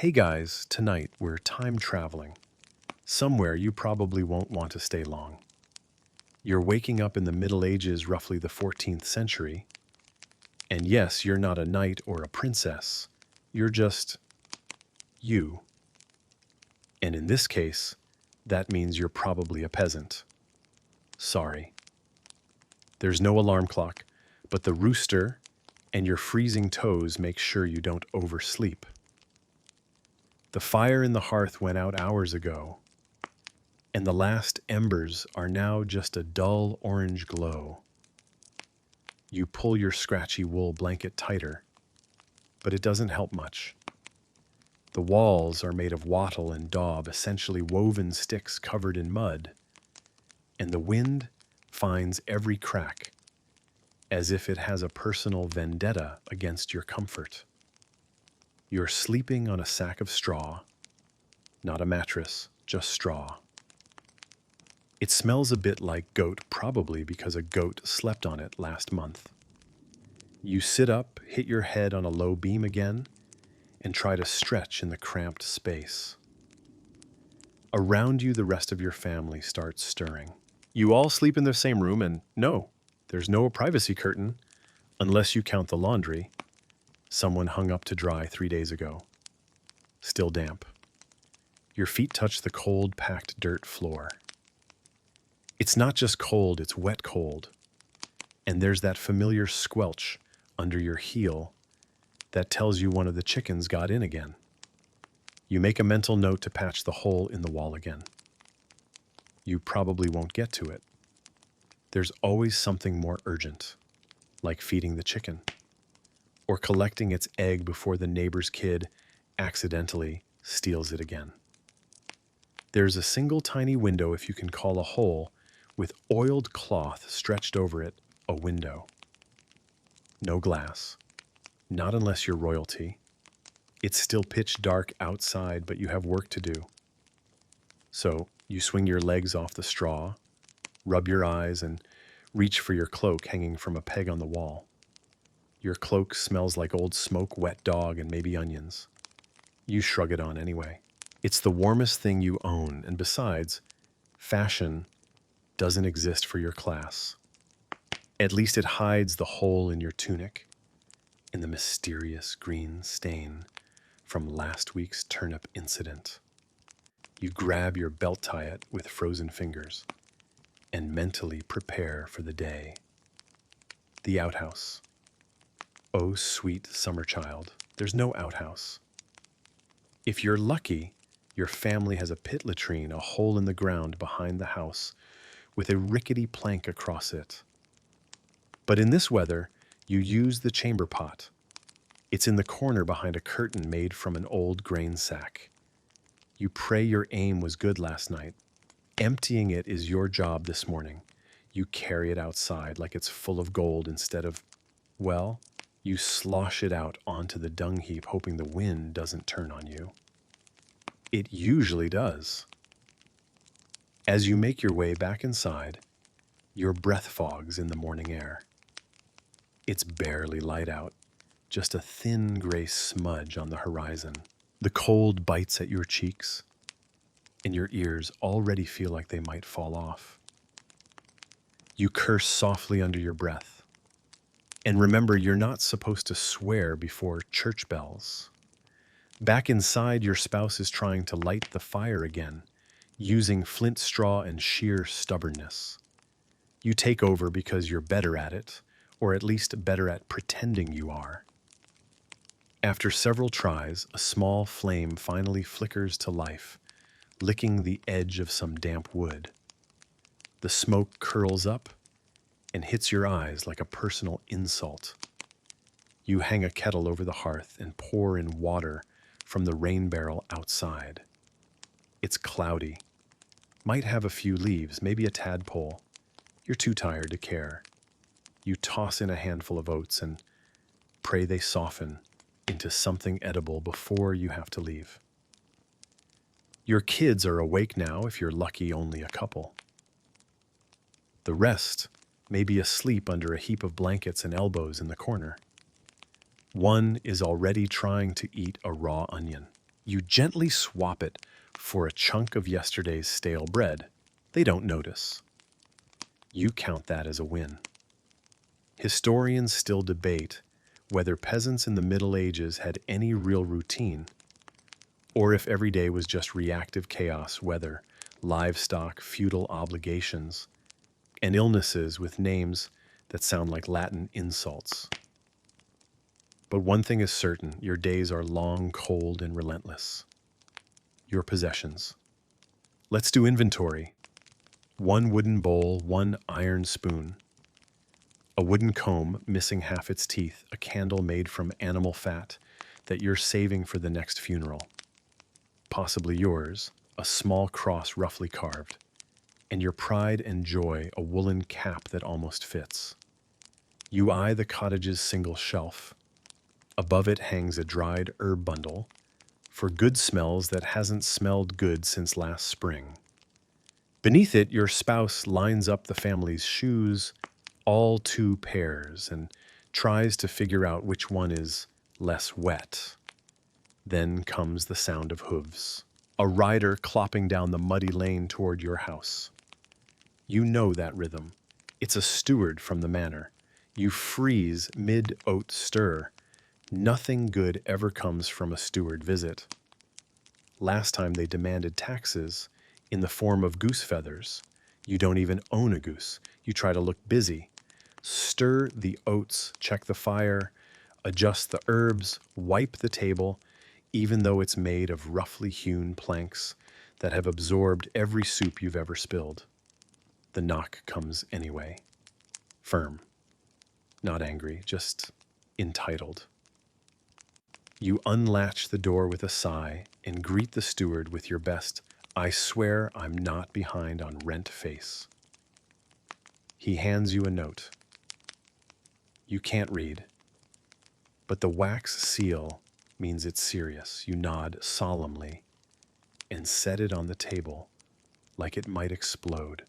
Hey guys, tonight we're time traveling. Somewhere you probably won't want to stay long. You're waking up in the Middle Ages, roughly the 14th century. And yes, you're not a knight or a princess. You're just you. And in this case, that means you're probably a peasant. Sorry. There's no alarm clock, but the rooster and your freezing toes make sure you don't oversleep. The fire in the hearth went out hours ago, and the last embers are now just a dull orange glow. You pull your scratchy wool blanket tighter, but it doesn't help much. The walls are made of wattle and daub, essentially woven sticks covered in mud, and the wind finds every crack, as if it has a personal vendetta against your comfort. You're sleeping on a sack of straw, not a mattress, just straw. It smells a bit like goat, probably because a goat slept on it last month. You sit up, hit your head on a low beam again, and try to stretch in the cramped space. Around you, the rest of your family starts stirring. You all sleep in the same room, and no, there's no privacy curtain, unless you count the laundry. Someone hung up to dry 3 days ago. Still damp. Your feet touch the cold, packed dirt floor. It's not just cold, it's wet cold. And there's that familiar squelch under your heel that tells you one of the chickens got in again. You make a mental note to patch the hole in the wall again. You probably won't get to it. There's always something more urgent, like feeding the chicken, or collecting its egg before the neighbor's kid accidentally steals it again. There's a single tiny window, if you can call a hole, with oiled cloth stretched over it, a window. No glass, not unless you're royalty. It's still pitch dark outside, but you have work to do. So you swing your legs off the straw, rub your eyes, and reach for your cloak hanging from a peg on the wall. Your cloak smells like old smoke, wet dog, and maybe onions. You shrug it on anyway. It's the warmest thing you own, and besides, fashion doesn't exist for your class. At least it hides the hole in your tunic and the mysterious green stain from last week's turnip incident. You grab your belt tie with frozen fingers and mentally prepare for the day. The outhouse. Oh, sweet summer child, there's no outhouse. If you're lucky, your family has a pit latrine, a hole in the ground behind the house with a rickety plank across it. But in this weather, you use the chamber pot. It's in the corner behind a curtain made from an old grain sack. You pray your aim was good last night. Emptying it is your job this morning. You carry it outside like it's full of gold instead of, well, you slosh it out onto the dung heap, hoping the wind doesn't turn on you. It usually does. As you make your way back inside, your breath fogs in the morning air. It's barely light out, just a thin gray smudge on the horizon. The cold bites at your cheeks, and your ears already feel like they might fall off. You curse softly under your breath. And remember, you're not supposed to swear before church bells. Back inside, your spouse is trying to light the fire again, using flint straw and sheer stubbornness. You take over because you're better at it, or at least better at pretending you are. After several tries, a small flame finally flickers to life, licking the edge of some damp wood. The smoke curls up and hits your eyes like a personal insult. You hang a kettle over the hearth and pour in water from the rain barrel outside. It's cloudy. Might have a few leaves, maybe a tadpole. You're too tired to care. You toss in a handful of oats and pray they soften into something edible before you have to leave. Your kids are awake now, if you're lucky, only a couple. The rest may be asleep under a heap of blankets and elbows in the corner. One is already trying to eat a raw onion. You gently swap it for a chunk of yesterday's stale bread. They don't notice. You count that as a win. Historians still debate whether peasants in the Middle Ages had any real routine, or if every day was just reactive chaos, weather, livestock, feudal obligations, and illnesses with names that sound like Latin insults. But one thing is certain, your days are long, cold, and relentless. Your possessions. Let's do inventory. One wooden bowl, one iron spoon, a wooden comb missing half its teeth, a candle made from animal fat that you're saving for the next funeral, possibly yours, a small cross roughly carved, and your pride and joy, a woolen cap that almost fits. You eye the cottage's single shelf. Above it hangs a dried herb bundle for good smells that hasn't smelled good since last spring. Beneath it, your spouse lines up the family's shoes, all two pairs, and tries to figure out which one is less wet. Then comes the sound of hooves, a rider clopping down the muddy lane toward your house. You know that rhythm. It's a steward from the manor. You freeze mid-oat stir. Nothing good ever comes from a steward visit. Last time they demanded taxes in the form of goose feathers. You don't even own a goose. You try to look busy. Stir the oats, check the fire, adjust the herbs, wipe the table, even though it's made of roughly hewn planks that have absorbed every soup you've ever spilled. The knock comes anyway. Firm. Not angry, just entitled. You unlatch the door with a sigh and greet the steward with your best "I swear I'm not behind on rent" face. He hands you a note. You can't read, but the wax seal means it's serious. You nod solemnly and set it on the table like it might explode.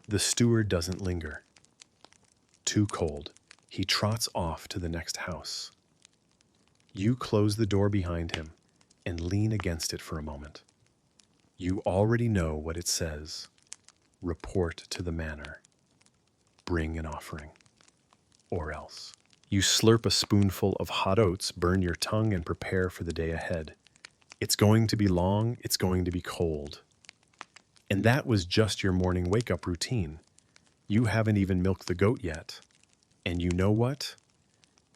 The steward doesn't linger. Too cold, he trots off to the next house. You close the door behind him and lean against it for a moment. You already know what it says. Report to the manor. Bring an offering. Or else. You slurp a spoonful of hot oats, burn your tongue, and prepare for the day ahead. It's going to be long, it's going to be cold. And that was just your morning wake-up routine. You haven't even milked the goat yet. And you know what?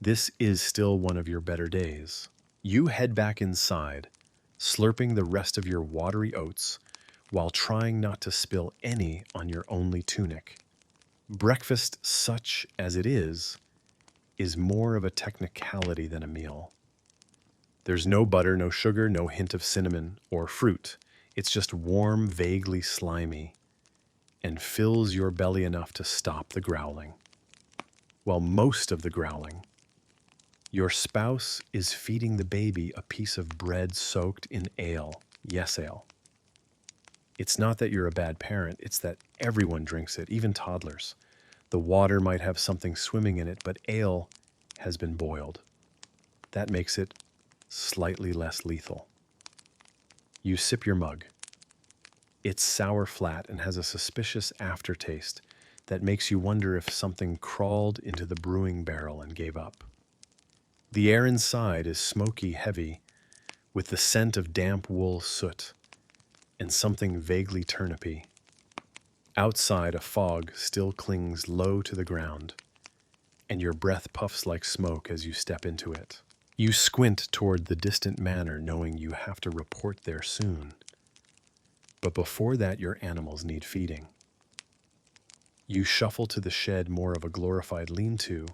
This is still one of your better days. You head back inside, slurping the rest of your watery oats while trying not to spill any on your only tunic. Breakfast, such as it is more of a technicality than a meal. There's no butter, no sugar, no hint of cinnamon or fruit. It's just warm, vaguely slimy, and fills your belly enough to stop the growling. Well, most of the growling. Your spouse is feeding the baby a piece of bread soaked in ale. Yes, ale. It's not that you're a bad parent, it's that everyone drinks it, even toddlers. The water might have something swimming in it, but ale has been boiled. That makes it slightly less lethal. You sip your mug. It's sour flat and has a suspicious aftertaste that makes you wonder if something crawled into the brewing barrel and gave up. The air inside is smoky heavy, with the scent of damp wool soot and something vaguely turnipy. Outside, a fog still clings low to the ground, and your breath puffs like smoke as you step into it. You squint toward the distant manor, knowing you have to report there soon. But before that, your animals need feeding. You shuffle to the shed, more of a glorified lean-to,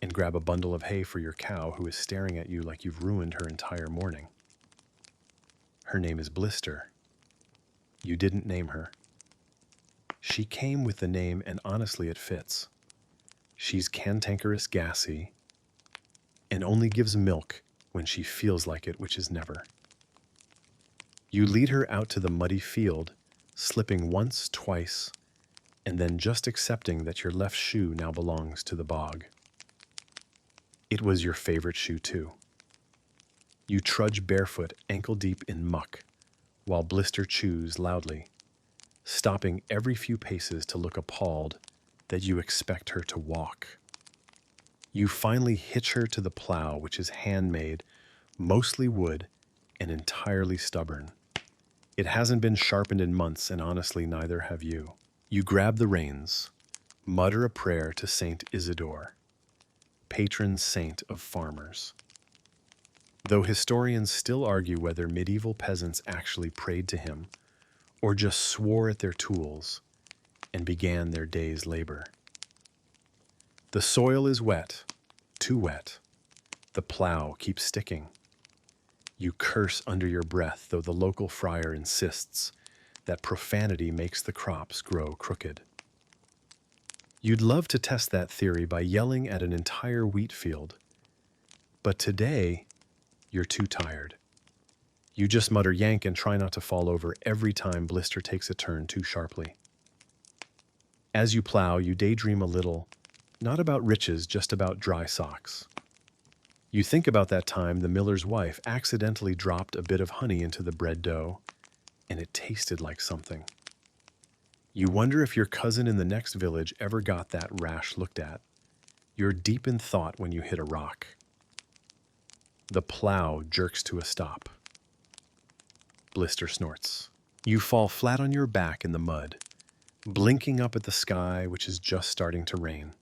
and grab a bundle of hay for your cow, who is staring at you like you've ruined her entire morning. Her name is Blister. You didn't name her. She came with the name, and honestly it fits. She's cantankerous, gassy, and only gives milk when she feels like it, which is never. You lead her out to the muddy field, slipping once, twice, and then just accepting that your left shoe now belongs to the bog. It was your favorite shoe too. You trudge barefoot, ankle-deep in muck, while Blister chews loudly, stopping every few paces to look appalled that you expect her to walk. You finally hitch her to the plow, which is handmade, mostly wood, and entirely stubborn. It hasn't been sharpened in months, and honestly, neither have you. You grab the reins, mutter a prayer to Saint Isidore, patron saint of farmers. Though historians still argue whether medieval peasants actually prayed to him or just swore at their tools and began their day's labor. The soil is wet, too wet. The plow keeps sticking. You curse under your breath, though the local friar insists that profanity makes the crops grow crooked. You'd love to test that theory by yelling at an entire wheat field, but today you're too tired. You just mutter yank and try not to fall over every time Blister takes a turn too sharply. As you plow, you daydream a little, not about riches, just about dry socks. You think about that time the miller's wife accidentally dropped a bit of honey into the bread dough, and it tasted like something. You wonder if your cousin in the next village ever got that rash looked at. You're deep in thought when you hit a rock. The plow jerks to a stop. Blister snorts. You fall flat on your back in the mud, blinking up at the sky, which is just starting to rain.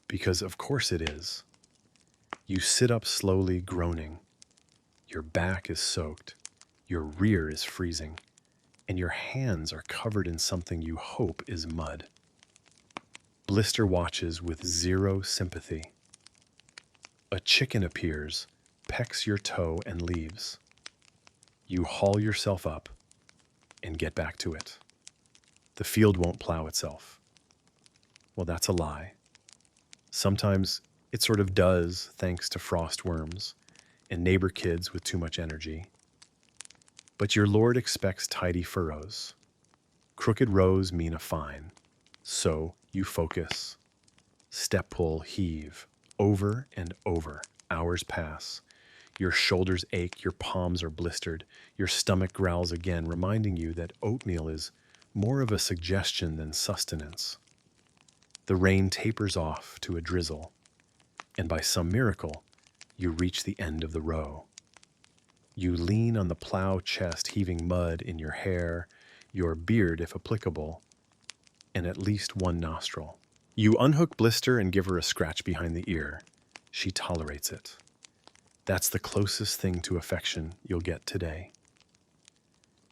Because of course it is. You sit up slowly, groaning. Your back is soaked, your rear is freezing, and your hands are covered in something you hope is mud. Blister watches with zero sympathy. A chicken appears, pecks your toe, and leaves. You haul yourself up and get back to it. The field won't plow itself. Well, that's a lie. Sometimes it sort of does, thanks to frost worms and neighbor kids with too much energy. But your Lord expects tidy furrows. Crooked rows mean a fine. So you focus. Step pull, heave. Over and over. Hours pass. Your shoulders ache, your palms are blistered, your stomach growls again, reminding you that oatmeal is more of a suggestion than sustenance. The rain tapers off to a drizzle, and by some miracle, you reach the end of the row. You lean on the plow chest, heaving mud in your hair, your beard if applicable, and at least one nostril. You unhook Blister and give her a scratch behind the ear. She tolerates it. That's the closest thing to affection you'll get today.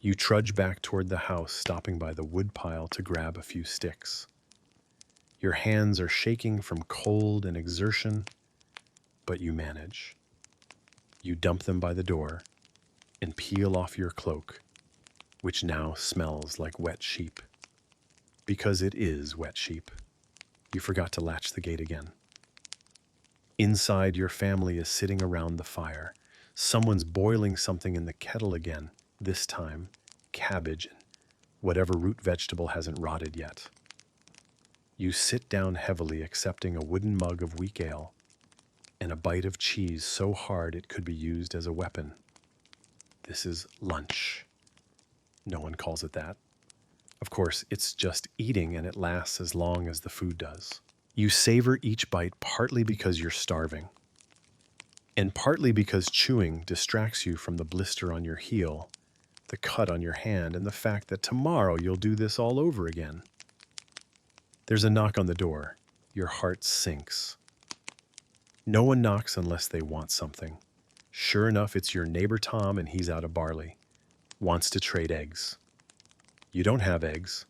You trudge back toward the house, stopping by the woodpile to grab a few sticks. Your hands are shaking from cold and exertion, but you manage. You dump them by the door and peel off your cloak, which now smells like wet sheep. Because it is wet sheep. You forgot to latch the gate again. Inside, your family is sitting around the fire. Someone's boiling something in the kettle again, this time cabbage and whatever root vegetable hasn't rotted yet. You sit down heavily, accepting a wooden mug of weak ale and a bite of cheese so hard it could be used as a weapon. This is lunch. No one calls it that. Of course, it's just eating, and it lasts as long as the food does. You savor each bite partly because you're starving, and partly because chewing distracts you from the blister on your heel, the cut on your hand, and the fact that tomorrow you'll do this all over again. There's a knock on the door. Your heart sinks. No one knocks unless they want something. Sure enough, it's your neighbor Tom, and he's out of barley. Wants to trade eggs. You don't have eggs.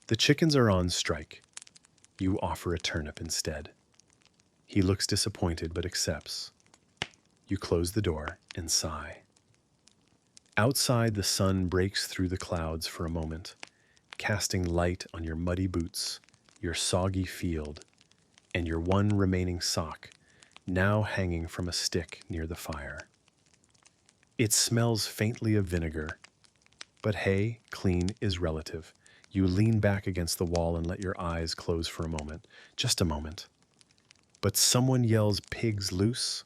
The chickens are on strike. You offer a turnip instead. He looks disappointed but accepts. You close the door and sigh. Outside, the sun breaks through the clouds for a moment, casting light on your muddy boots, your soggy field, and your one remaining sock, now hanging from a stick near the fire. It smells faintly of vinegar, but hey, clean is relative. You lean back against the wall and let your eyes close for a moment, just a moment. But someone yells, "Pigs loose!"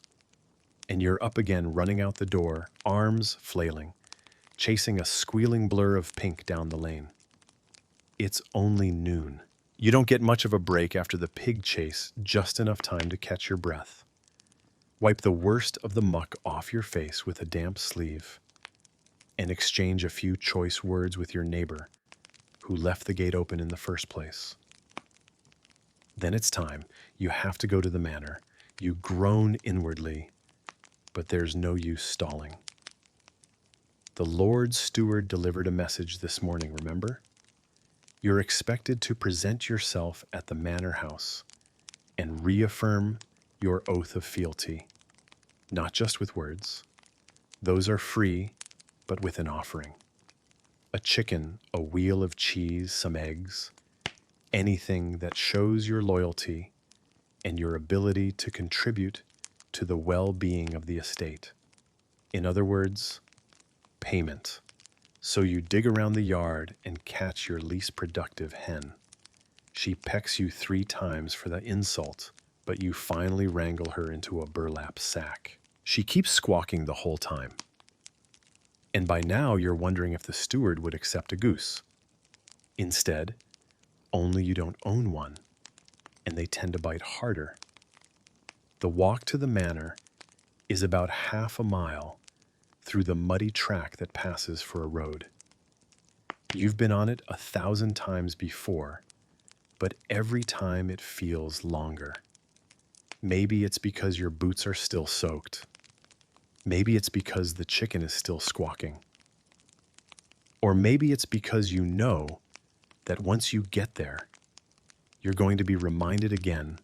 and you're up again running out the door, arms flailing, chasing a squealing blur of pink down the lane. It's only noon. You don't get much of a break after the pig chase, just enough time to catch your breath. Wipe the worst of the muck off your face with a damp sleeve, and exchange a few choice words with your neighbor who left the gate open in the first place. Then it's time. You have to go to the manor. You groan inwardly, but there's no use stalling. The Lord Steward delivered a message this morning, remember? You're expected to present yourself at the manor house and reaffirm your oath of fealty, not just with words. Those are free, but with an offering. A chicken, a wheel of cheese, some eggs, anything that shows your loyalty and your ability to contribute to the well-being of the estate. In other words, payment. So you dig around the yard and catch your least productive hen. She pecks you 3 times for the insult, but you finally wrangle her into a burlap sack. She keeps squawking the whole time. And by now you're wondering if the steward would accept a goose. Instead, only you don't own one, and they tend to bite harder. The walk to the manor is about half a mile through the muddy track that passes for a road. You've been on it 1,000 times before, but every time it feels longer. Maybe it's because your boots are still soaked. Maybe it's because the chicken is still squawking. Or maybe it's because you know that once you get there, you're going to be reminded again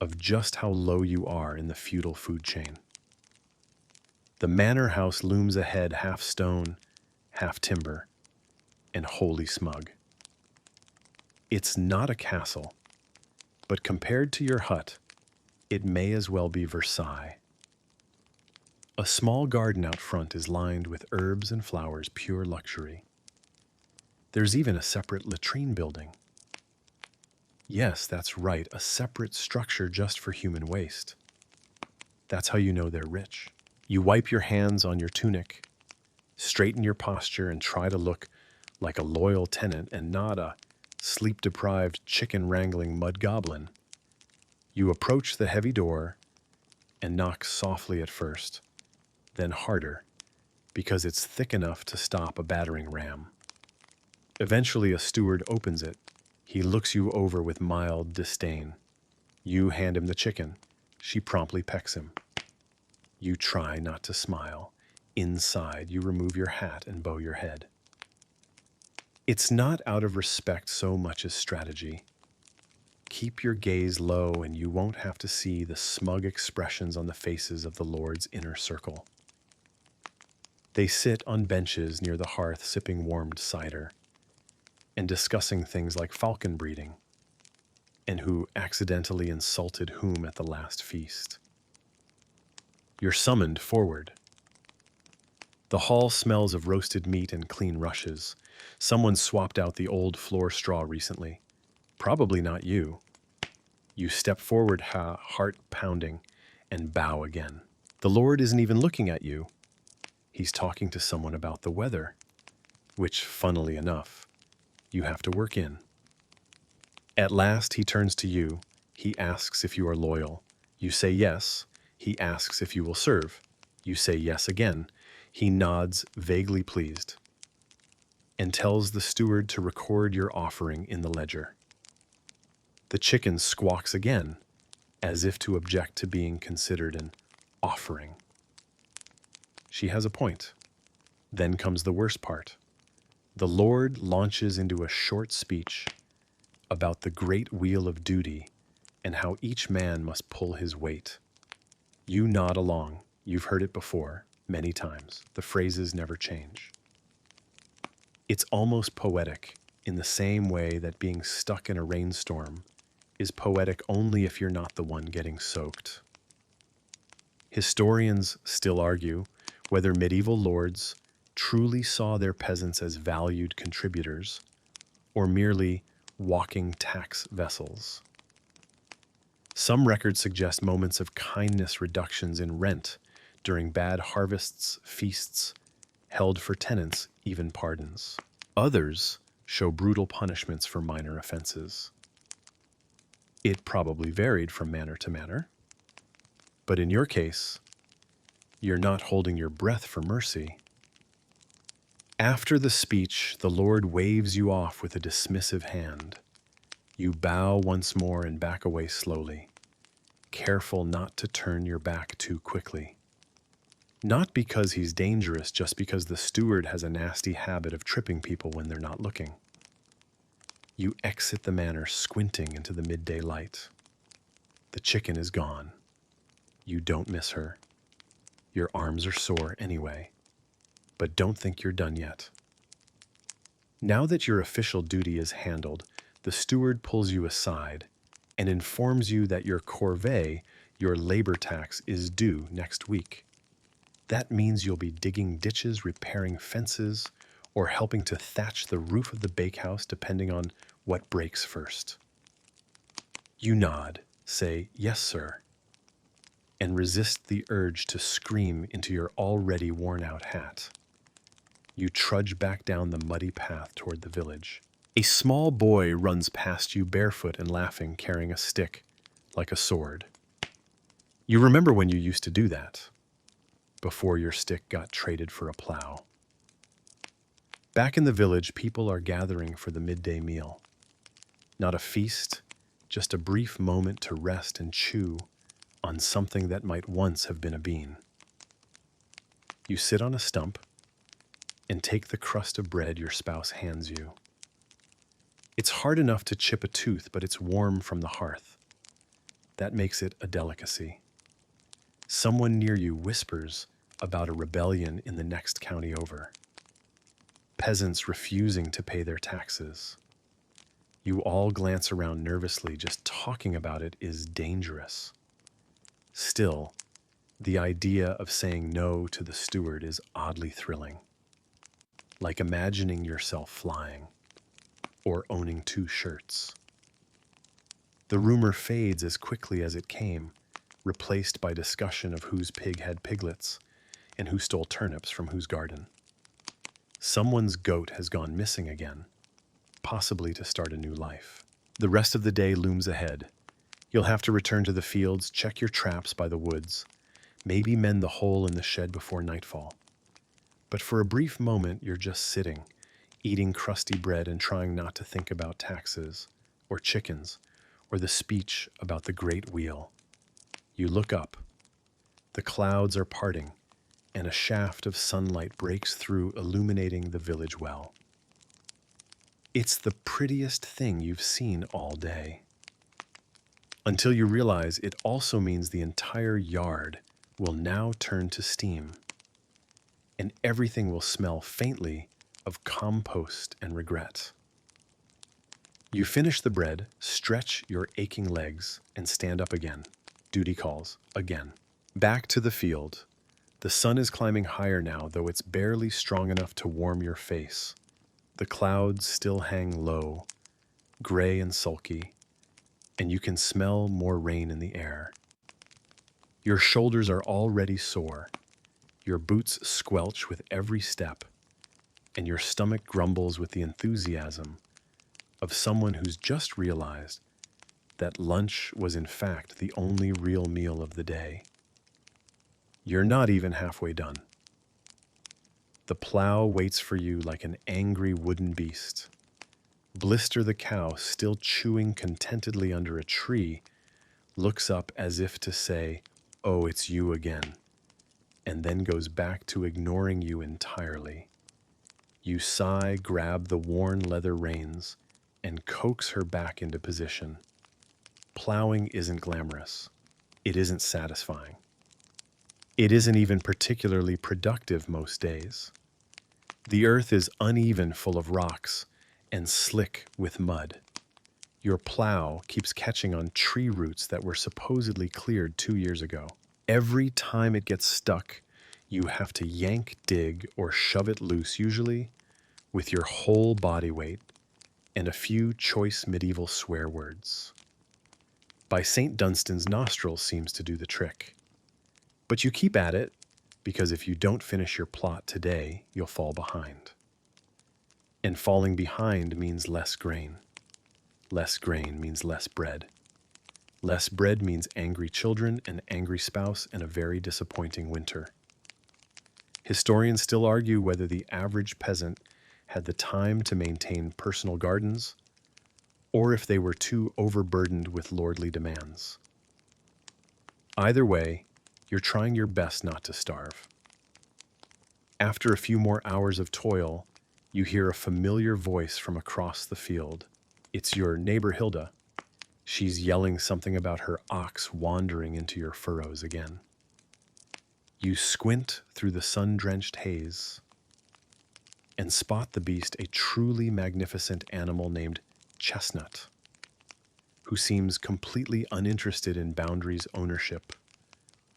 of just how low you are in the feudal food chain. The manor house looms ahead, half stone, half timber, and wholly smug. It's not a castle, but compared to your hut, it may as well be Versailles. A small garden out front is lined with herbs and flowers, pure luxury. There's even a separate latrine building. Yes, that's right, a separate structure just for human waste. That's how you know they're rich. You wipe your hands on your tunic, straighten your posture, and try to look like a loyal tenant and not a sleep-deprived, chicken-wrangling mud goblin. You approach the heavy door and knock softly at first, then harder, because it's thick enough to stop a battering ram. Eventually, a steward opens it. He looks you over with mild disdain. You hand him the chicken. She promptly pecks him. You try not to smile. Inside, you remove your hat and bow your head. It's not out of respect so much as strategy. Keep your gaze low and you won't have to see the smug expressions on the faces of the Lord's inner circle. They sit on benches near the hearth sipping warmed cider and discussing things like falcon breeding and who accidentally insulted whom at the last feast. You're summoned forward. The hall smells of roasted meat and clean rushes. Someone swapped out the old floor straw recently. Probably not you. You step forward, heart pounding, and bow again. The Lord isn't even looking at you. He's talking to someone about the weather, which, funnily enough, you have to work in. At last, he turns to you. He asks if you are loyal. You say yes. He asks if you will serve. You say yes again. He nods, vaguely pleased, and tells the steward to record your offering in the ledger. The chicken squawks again, as if to object to being considered an offering. She has a point. Then comes the worst part. The Lord launches into a short speech about the great wheel of duty and how each man must pull his weight. You nod along. You've heard it before, many times. The phrases never change. It's almost poetic in the same way that being stuck in a rainstorm is poetic only if you're not the one getting soaked. Historians still argue whether medieval lords truly saw their peasants as valued contributors or merely walking tax vessels. Some records suggest moments of kindness reductions in rent During bad harvests, feasts, held for tenants, even pardons. Others show brutal punishments for minor offenses. It probably varied from manor to manor, but in your case, you're not holding your breath for mercy. After the speech, the Lord waves you off with a dismissive hand. You bow once more and back away slowly, careful not to turn your back too quickly. Not because he's dangerous, just because the steward has a nasty habit of tripping people when they're not looking. You exit the manor squinting into the midday light. The chicken is gone. You don't miss her. Your arms are sore anyway, but don't think you're done yet. Now that your official duty is handled, the steward pulls you aside and informs you that your corvée, your labor tax, is due next week. That means you'll be digging ditches, repairing fences, or helping to thatch the roof of the bakehouse, depending on what breaks first. You nod, say, "Yes, sir," and resist the urge to scream into your already worn-out hat. You trudge back down the muddy path toward the village. A small boy runs past you barefoot and laughing, carrying a stick, like a sword. You remember when you used to do that, before your stick got traded for a plow. Back in the village, people are gathering for the midday meal. Not a feast, just a brief moment to rest and chew on something that might once have been a bean. You sit on a stump and take the crust of bread your spouse hands you. It's hard enough to chip a tooth, but it's warm from the hearth. That makes it a delicacy. Someone near you whispers about a rebellion in the next county over. Peasants refusing to pay their taxes. You all glance around nervously. Just talking about it is dangerous. Still, the idea of saying no to the steward is oddly thrilling. Like imagining yourself flying or owning 2 shirts. The rumor fades as quickly as it came, replaced by discussion of whose pig had piglets and who stole turnips from whose garden. Someone's goat has gone missing again, possibly to start a new life. The rest of the day looms ahead. You'll have to return to the fields, check your traps by the woods, maybe mend the hole in the shed before nightfall. But for a brief moment, you're just sitting, eating crusty bread and trying not to think about taxes, or chickens, or the speech about the great wheel. You look up. The clouds are parting, and a shaft of sunlight breaks through, illuminating the village well. It's the prettiest thing you've seen all day. Until you realize it also means the entire yard will now turn to steam, and everything will smell faintly of compost and regret. You finish the bread, stretch your aching legs, and stand up again. Duty calls again. Back to the field. The sun is climbing higher now, though it's barely strong enough to warm your face. The clouds still hang low, gray and sulky, and you can smell more rain in the air. Your shoulders are already sore. Your boots squelch with every step, and your stomach grumbles with the enthusiasm of someone who's just realized that lunch was in fact the only real meal of the day. You're not even halfway done. The plow waits for you like an angry wooden beast. Blister the cow, still chewing contentedly under a tree, looks up as if to say, "Oh, it's you again," and then goes back to ignoring you entirely. You sigh, grab the worn leather reins, and coax her back into position. Plowing isn't glamorous. It isn't satisfying. It isn't even particularly productive most days. The earth is uneven, full of rocks, and slick with mud. Your plow keeps catching on tree roots that were supposedly cleared 2 years ago. Every time it gets stuck, you have to yank, dig, or shove it loose, usually with your whole body weight and a few choice medieval swear words. By St. Dunstan's, nostrils seems to do the trick. But you keep at it, because if you don't finish your plot today, you'll fall behind. And falling behind means less grain. Less grain means less bread. Less bread means angry children, an angry spouse, and a very disappointing winter. Historians still argue whether the average peasant had the time to maintain personal gardens, or if they were too overburdened with lordly demands. Either way, you're trying your best not to starve. After a few more hours of toil, you hear a familiar voice from across the field. It's your neighbor Hilda. She's yelling something about her ox wandering into your furrows again. You squint through the sun-drenched haze and spot the beast, a truly magnificent animal named Chestnut, who seems completely uninterested in boundaries ownership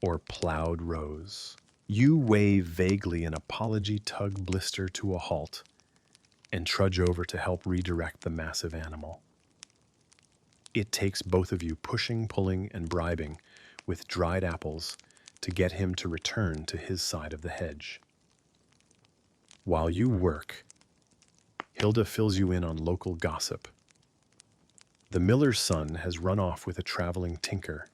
or plowed rows. You wave vaguely an apology, tug Blister to a halt, and trudge over to help redirect the massive animal. It takes both of you pushing, pulling, and bribing with dried apples to get him to return to his side of the hedge. While you work, Hilda fills you in on local gossip. The miller's son has run off with a traveling tinker.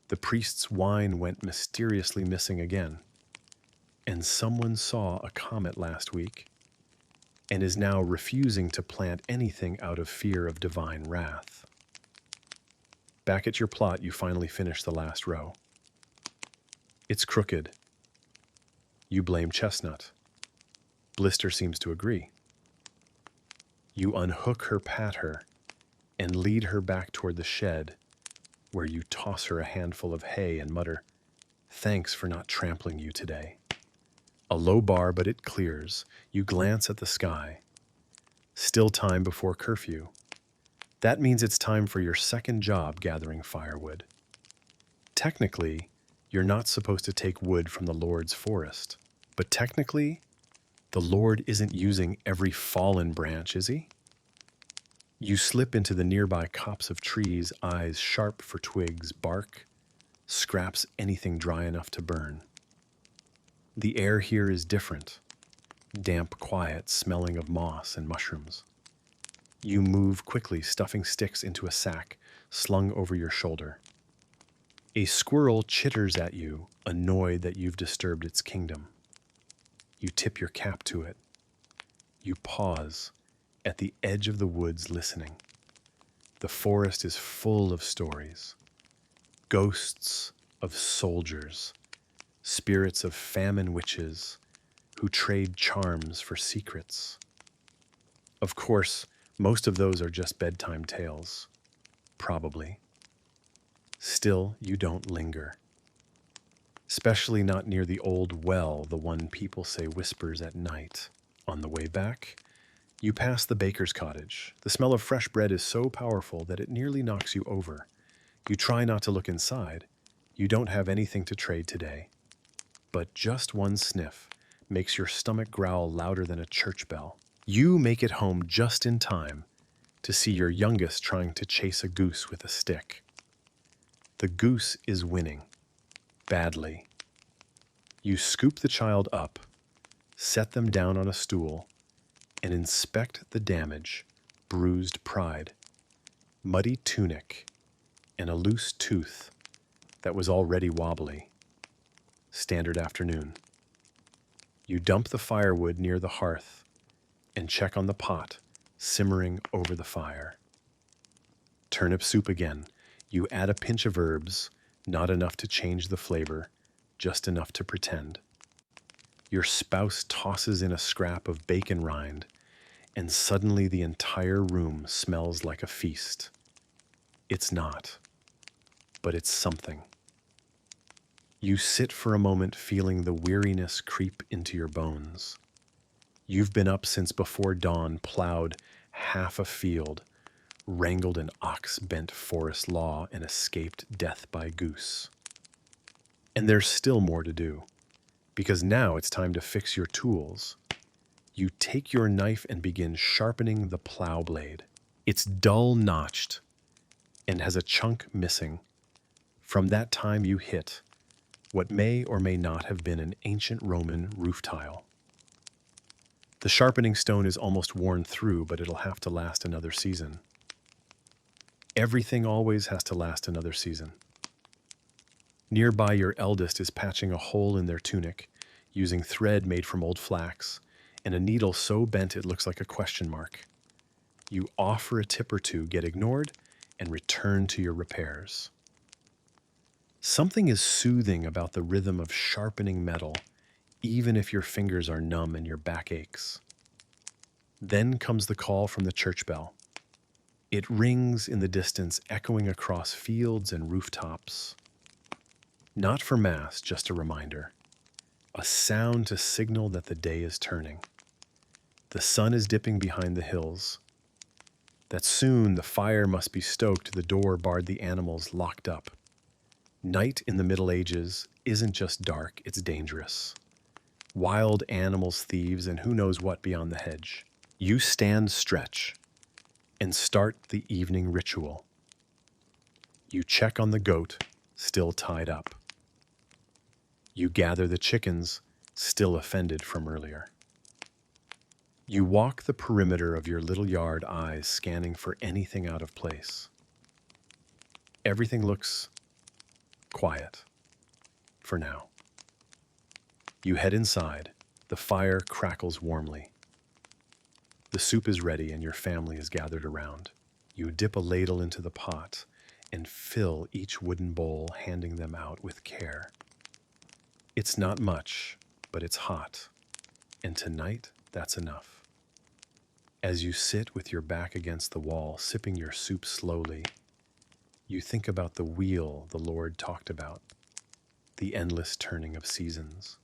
The priest's wine went mysteriously missing again, and someone saw a comet last week and is now refusing to plant anything out of fear of divine wrath. Back at your plot, you finally finish the last row. It's crooked. You blame Chestnut. Blister seems to agree. You unhook her, pat her, and lead her back toward the shed, where you toss her a handful of hay and mutter, "Thanks for not trampling you today." A low bar, but it clears. You glance at the sky. Still time before curfew. That means it's time for your second job gathering firewood. Technically, you're not supposed to take wood from the Lord's forest. But technically, the Lord isn't using every fallen branch, is he? You slip into the nearby copse of trees, eyes sharp for twigs, bark, scraps, anything dry enough to burn. The air here is different. Damp, quiet, smelling of moss and mushrooms. You move quickly, stuffing sticks into a sack slung over your shoulder. A squirrel chitters at you, annoyed that you've disturbed its kingdom. You tip your cap to it. You pause at the edge of the woods listening. The forest is full of stories. Ghosts of soldiers, spirits of famine witches who trade charms for secrets. Of course, most of those are just bedtime tales. Probably. Still, you don't linger. Especially not near the old well, the one people say whispers at night. On the way back, you pass the baker's cottage. The smell of fresh bread is so powerful that it nearly knocks you over. You try not to look inside. You don't have anything to trade today. But just one sniff makes your stomach growl louder than a church bell. You make it home just in time to see your youngest trying to chase a goose with a stick. The goose is winning. Badly. You scoop the child up, set them down on a stool, and inspect the damage: bruised pride, muddy tunic, and a loose tooth that was already wobbly. Standard afternoon. You dump the firewood near the hearth and check on the pot simmering over the fire. Turnip soup again. You add a pinch of herbs, not enough to change the flavor, just enough to pretend. Your spouse tosses in a scrap of bacon rind, and suddenly the entire room smells like a feast. It's not, but it's something. You sit for a moment, feeling the weariness creep into your bones. You've been up since before dawn, plowed half a field, wrangled an ox, bent forest law, and escaped death by goose. And there's still more to do, because now it's time to fix your tools. You take your knife and begin sharpening the plow blade. It's dull-notched and has a chunk missing from that time you hit what may or may not have been an ancient Roman roof tile. The sharpening stone is almost worn through, but it'll have to last another season. Everything always has to last another season. Nearby, your eldest is patching a hole in their tunic, using thread made from old flax, and a needle so bent it looks like a question mark. You offer a tip or two, get ignored, and return to your repairs. Something is soothing about the rhythm of sharpening metal, even if your fingers are numb and your back aches. Then comes the call from the church bell. It rings in the distance, echoing across fields and rooftops. Not for mass, just a reminder. A sound to signal that the day is turning. The sun is dipping behind the hills. That soon the fire must be stoked, the door barred, the animals locked up. Night in the Middle Ages isn't just dark, it's dangerous. Wild animals, thieves, and who knows what beyond the hedge. You stand, stretch, and start the evening ritual. You check on the goat, still tied up. You gather the chickens, still offended from earlier. You walk the perimeter of your little yard, eyes scanning for anything out of place. Everything looks quiet for now. You head inside. The fire crackles warmly. The soup is ready and your family is gathered around. You dip a ladle into the pot and fill each wooden bowl, handing them out with care. It's not much, but it's hot. And tonight, that's enough. As you sit with your back against the wall, sipping your soup slowly, you think about the wheel the Lord talked about, the endless turning of seasons,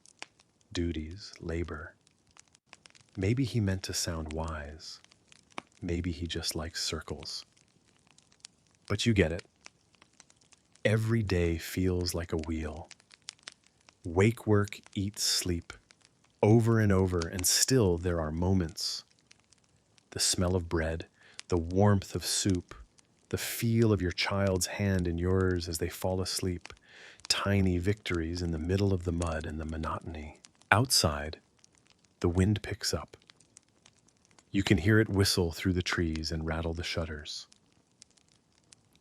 duties, labor. Maybe he meant to sound wise. Maybe he just likes circles. But you get it. Every day feels like a wheel. Wake, work, eat, sleep, over and over, and still there are moments. The smell of bread, the warmth of soup, the feel of your child's hand in yours as they fall asleep, tiny victories in the middle of the mud and the monotony. Outside, the wind picks up. You can hear it whistle through the trees and rattle the shutters.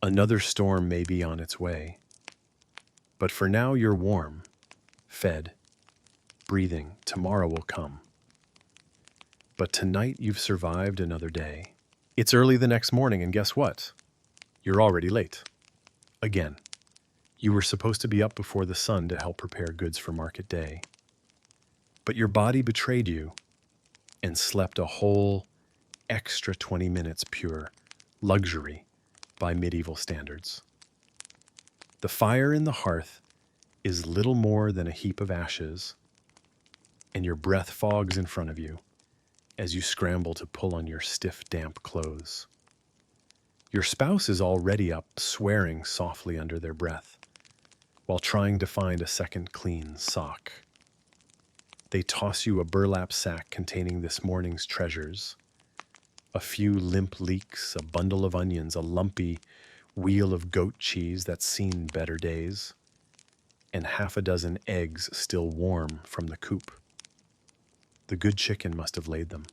Another storm may be on its way, but for now you're warm, fed, breathing. Tomorrow will come. But tonight you've survived another day. It's early the next morning, and guess what? You're already late. Again. You were supposed to be up before the sun to help prepare goods for market day. But your body betrayed you and slept a whole extra 20 minutes, pure luxury by medieval standards. The fire in the hearth is little more than a heap of ashes, and your breath fogs in front of you as you scramble to pull on your stiff, damp clothes. Your spouse is already up, swearing softly under their breath, while trying to find a second clean sock. They toss you a burlap sack containing this morning's treasures. A few limp leeks, a bundle of onions, a lumpy wheel of goat cheese that's seen better days, and half a dozen eggs still warm from the coop. The good chicken must have laid them.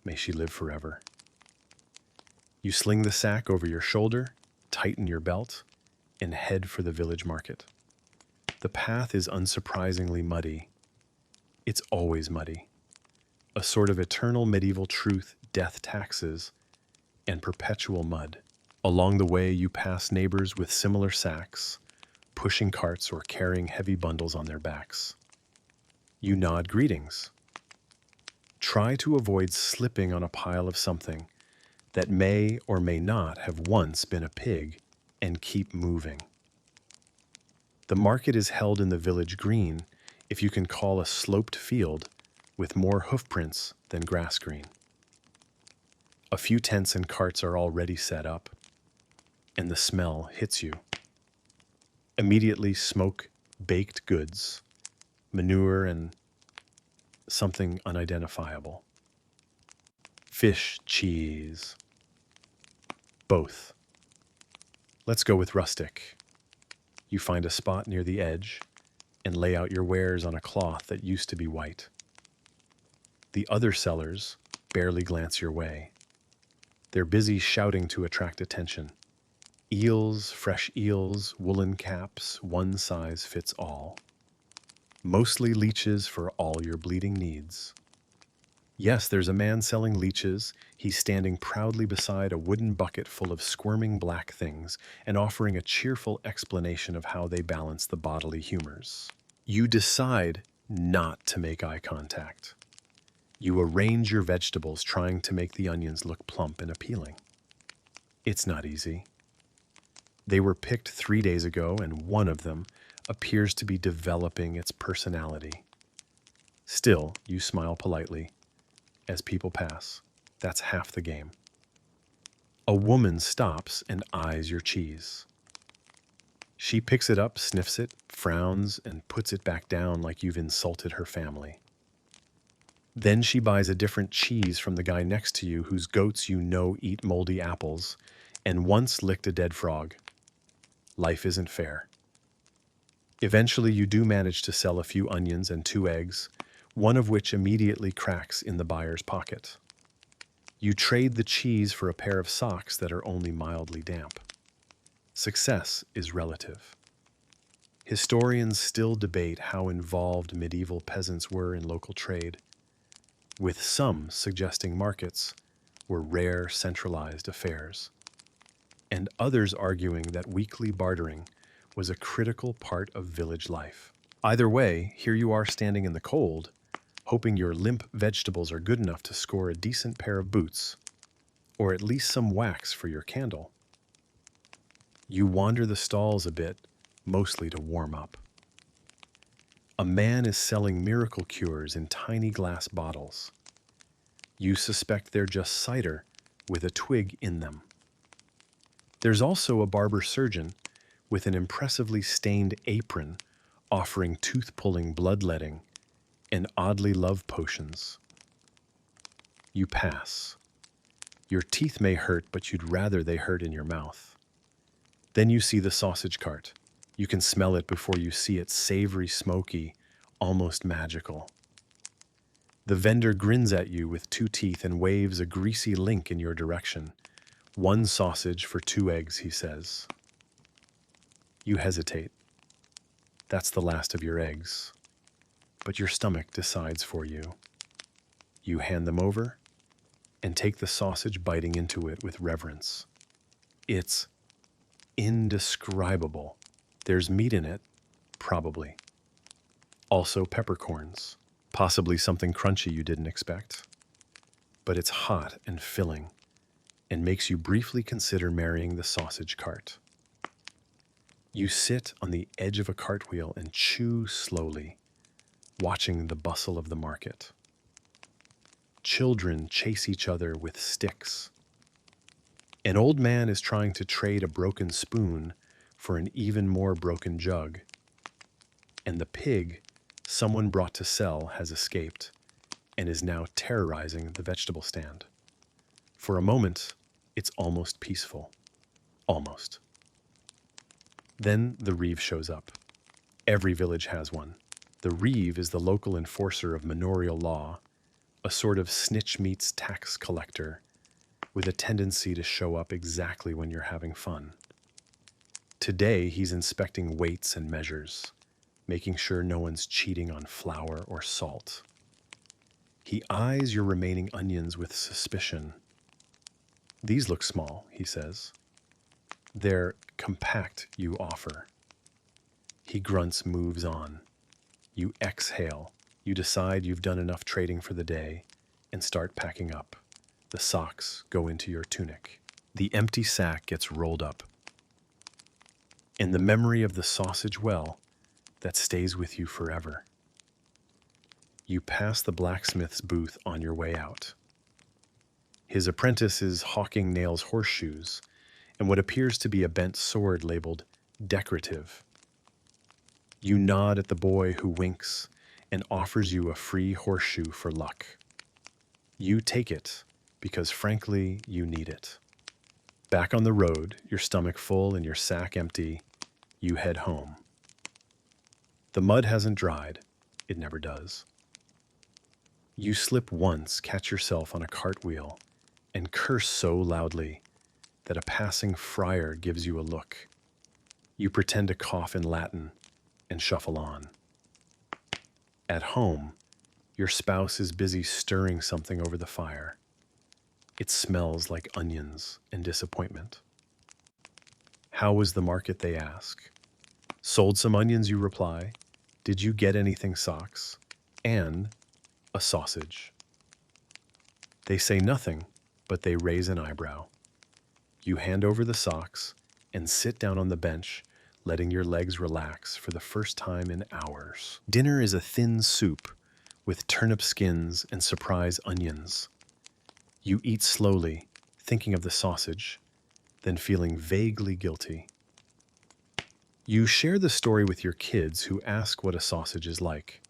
May she live forever. You sling the sack over your shoulder, tighten your belt, and head for the village market. The path is unsurprisingly muddy. It's always muddy. A sort of eternal medieval truth, death taxes, and perpetual mud. Along the way, you pass neighbors with similar sacks, pushing carts or carrying heavy bundles on their backs. You nod greetings. Try to avoid slipping on a pile of something that may or may not have once been a pig, and keep moving. The market is held in the village green, if you can call a sloped field with more hoofprints than grass green. A few tents and carts are already set up, and the smell hits you. Immediately, smoke, baked goods, manure, and something unidentifiable. Fish, cheese. Both. Let's go with rustic. You find a spot near the edge, and lay out your wares on a cloth that used to be white. The other sellers barely glance your way. They're busy shouting to attract attention. Eels, fresh eels, woolen caps, one size fits all. Mostly leeches for all your bleeding needs. Yes, there's a man selling leeches. He's standing proudly beside a wooden bucket full of squirming black things and offering a cheerful explanation of how they balance the bodily humors. You decide not to make eye contact. You arrange your vegetables, trying to make the onions look plump and appealing. It's not easy. They were picked 3 days ago, and one of them appears to be developing its personality. Still, you smile politely as people pass. That's half the game. A woman stops and eyes your cheese. She picks it up, sniffs it, frowns, and puts it back down like you've insulted her family. Then she buys a different cheese from the guy next to you whose goats you know eat moldy apples and once licked a dead frog. Life isn't fair. Eventually, you do manage to sell a few onions and 2 eggs, one of which immediately cracks in the buyer's pocket. You trade the cheese for a pair of socks that are only mildly damp. Success is relative. Historians still debate how involved medieval peasants were in local trade, with some suggesting markets were rare, centralized affairs, and others arguing that weekly bartering was a critical part of village life. Either way, here you are standing in the cold, hoping your limp vegetables are good enough to score a decent pair of boots, or at least some wax for your candle. You wander the stalls a bit, mostly to warm up. A man is selling miracle cures in tiny glass bottles. You suspect they're just cider with a twig in them. There's also a barber surgeon with an impressively stained apron offering tooth-pulling bloodletting and oddly love potions. You pass. Your teeth may hurt, but you'd rather they hurt in your mouth. Then you see the sausage cart. You can smell it before you see it, savory, smoky, almost magical. The vendor grins at you with 2 teeth and waves a greasy link in your direction. 1 sausage for 2 eggs, he says. You hesitate. That's the last of your eggs. But your stomach decides for you. You hand them over and take the sausage, biting into it with reverence. It's indescribable. There's meat in it, probably. Also peppercorns, possibly something crunchy you didn't expect. But it's hot and filling and makes you briefly consider marrying the sausage cart. You sit on the edge of a cartwheel and chew slowly, watching the bustle of the market. Children chase each other with sticks. An old man is trying to trade a broken spoon for an even more broken jug. And the pig someone brought to sell has escaped and is now terrorizing the vegetable stand. For a moment, it's almost peaceful. Almost. Then the reeve shows up. Every village has one. The reeve is the local enforcer of manorial law, a sort of snitch meets tax collector with a tendency to show up exactly when you're having fun. Today, he's inspecting weights and measures, making sure no one's cheating on flour or salt. He eyes your remaining onions with suspicion. These look small, he says. They're compact, you offer. He grunts, moves on. You exhale. You decide you've done enough trading for the day and start packing up. The socks go into your tunic. The empty sack gets rolled up. And the memory of the sausage well, that stays with you forever. You pass the blacksmith's booth on your way out. His apprentice is hawking Nail's horseshoes and what appears to be a bent sword labeled decorative. You nod at the boy who winks and offers you a free horseshoe for luck. You take it because, frankly, you need it. Back on the road, your stomach full and your sack empty, you head home. The mud hasn't dried. It never does. You slip once, catch yourself on a cartwheel, and curse so loudly that a passing friar gives you a look. You pretend to cough in Latin and shuffle on. At home, your spouse is busy stirring something over the fire. It smells like onions and disappointment. How was the market, they ask. Sold some onions, you reply. Did you get anything, socks? And a sausage. They say nothing, but they raise an eyebrow. You hand over the socks and sit down on the bench, letting your legs relax for the first time in hours. Dinner is a thin soup with turnip skins and surprise onions. You eat slowly, thinking of the sausage, then feeling vaguely guilty. You share the story with your kids who ask what a sausage is like.